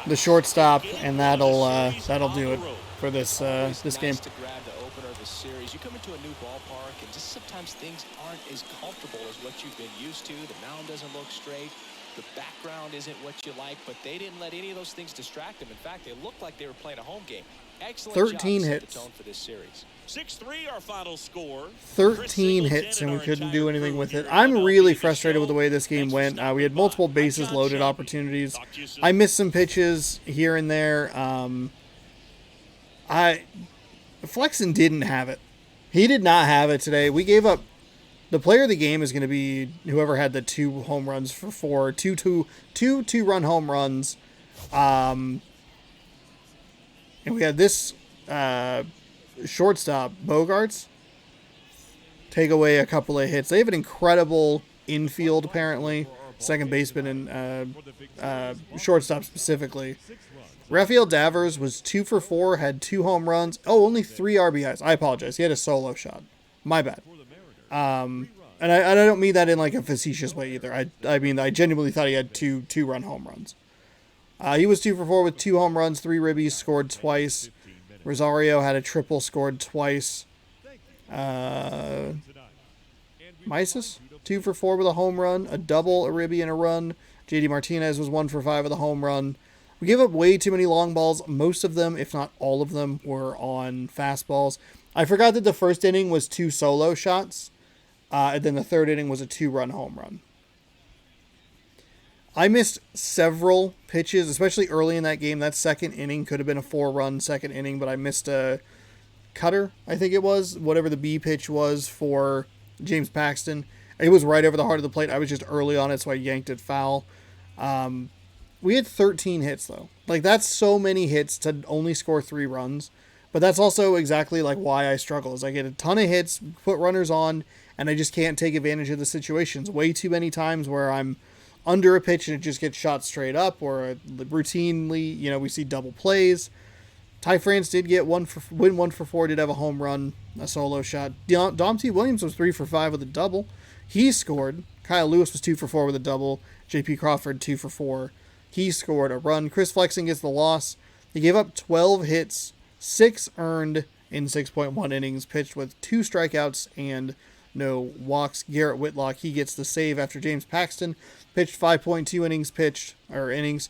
the shortstop, and that'll do it for this this game. Nice to grab the opener of the series. You come into a new ballpark, and just sometimes things aren't as comfortable as what you've been used to. The mound doesn't look straight. The background isn't what you like, but they didn't let any of those things distract them. In fact, they looked like they were playing a home game. Excellent 13 job to set hits. the tone for this series. 6-3 our final score. 13 hits, and we couldn't do anything with it. I'm really frustrated with the way this game went. We had multiple bases loaded opportunities. I missed some pitches here and there. Flexen didn't have it. He did not have it today. We gave up. The player of the game is going to be whoever had the 2 home runs for 4, two run home runs. And we had this shortstop, Bogarts, take away a couple of hits. They have an incredible infield, apparently. Second baseman and shortstop specifically. Rafael Davers was 2 for 4, had 2 home runs. Oh, only 3 RBIs. I apologize. He had a solo shot. My bad. And I don't mean that in like a facetious way either. I mean, I genuinely thought he had 2 run home runs. He was 2 for 4 with 2 home runs, 3 ribbies, scored twice. Rosario had a triple, scored twice. Mises, 2 for 4 with a home run, a double, a ribby, and a run. JD Martinez was 1 for 5 with a home run. We gave up way too many long balls. Most of them, if not all of them, were on fastballs. I forgot that the first inning was 2 solo shots. And then the third inning was a 2-run home run. I missed several pitches, especially early in that game. That second inning could have been a 4-run second inning, but I missed a cutter, I think it was, whatever the B pitch was for James Paxton. It was right over the heart of the plate. I was just early on it, so I yanked it foul. We had 13 hits, though. Like, that's so many hits to only score 3 runs. But that's also exactly like why I struggle, is I get a ton of hits, put runners on, and I just can't take advantage of the situations. Way too many times where I'm under a pitch and it just gets shot straight up, or routinely, we see double plays. Ty France did get win 1 for 4, did have a home run, a solo shot. Dom T. Williams was 3 for 5 with a double. He scored. Kyle Lewis was 2 for 4 with a double. J.P. Crawford 2 for 4. He scored a run. Chris Flexen gets the loss. He gave up 12 hits, 6 earned in 6.1 innings, pitched with 2 strikeouts and no walks. Garrett Whitlock, he gets the save after James Paxton pitched 5.2 innings.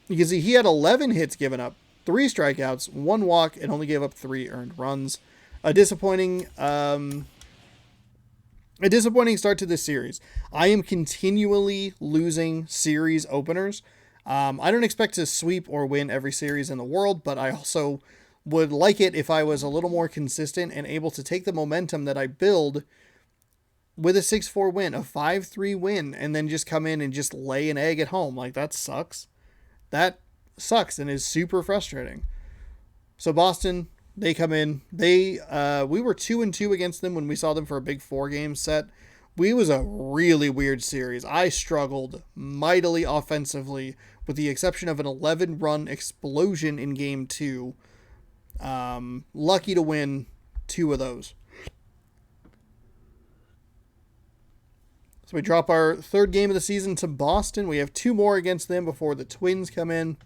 You can see he had 11 hits given up, 3 strikeouts, 1 walk, and only gave up 3 earned runs. A disappointing start to this series. I am continually losing series openers. I don't expect to sweep or win every series in the world, but I also would like it if I was a little more consistent and able to take the momentum that I build with a 6-4 win, a 5-3 win, and then just come in and just lay an egg at home. Like, that sucks. That sucks and is super frustrating. So Boston, they come in. We were 2-2 against them when we saw them for a big 4-game set. It was a really weird series. I struggled mightily offensively, with the exception of an 11-run explosion in Game 2. Lucky to win 2 of those. So we drop our 3rd game of the season to Boston. We have 2 more against them before the Twins come in.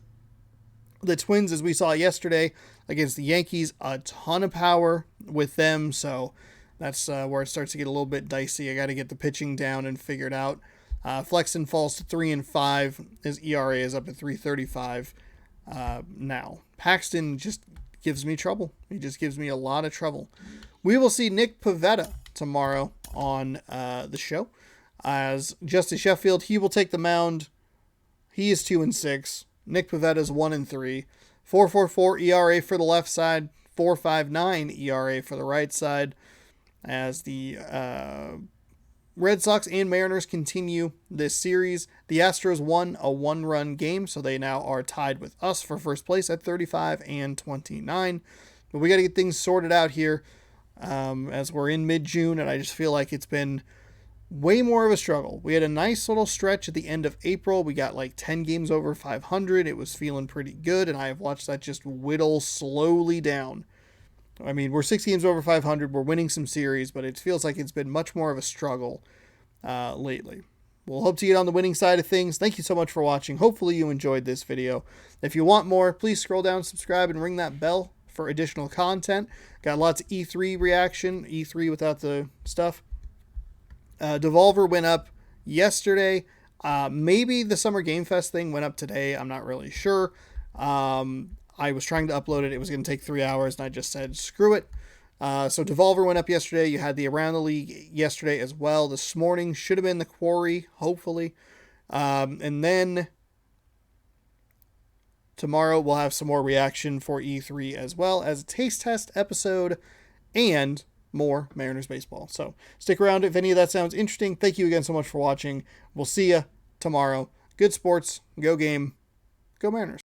The Twins, as we saw yesterday against the Yankees, a ton of power with them. So that's where it starts to get a little bit dicey. I got to get the pitching down and figured out. Flexen falls to 3-5. His ERA is up at 3.35 now. Paxton just gives me trouble. He just gives me a lot of trouble. We will see Nick Pivetta tomorrow on the show. As Justice Sheffield, he will take the mound. He is 2-6. Nick Pivetta is 1-3. 4.44 ERA for the left side. .459 ERA for the right side, as the Red Sox and Mariners continue this series. The Astros won a 1-run game, so they now are tied with us for first place at 35 and 29. But we got to get things sorted out here as we're in mid-June, and I just feel like it's been way more of a struggle. We had a nice little stretch at the end of April. We got like 10 games over 500. It was feeling pretty good, and I have watched that just whittle slowly down. I mean, we're 6 games over 500. We're winning some series, but it feels like it's been much more of a struggle lately. We'll hope to get on the winning side of things. Thank you so much for watching. Hopefully you enjoyed this video. If you want more, please scroll down, subscribe, and ring that bell for additional content. Got lots of E3 reaction, E3 without the stuff. Devolver went up yesterday. Maybe the Summer Game Fest thing went up today. I'm not really sure. I was trying to upload it. It was going to take 3 hours, and I just said, screw it. So Devolver went up yesterday. You had the Around the League yesterday as well. This morning should have been the Quarry, hopefully. And then tomorrow we'll have some more reaction for E3 as well as a taste test episode and more Mariners baseball. So stick around if any of that sounds interesting. Thank you again so much for watching. We'll see you tomorrow. Good sports. Go game. Go Mariners.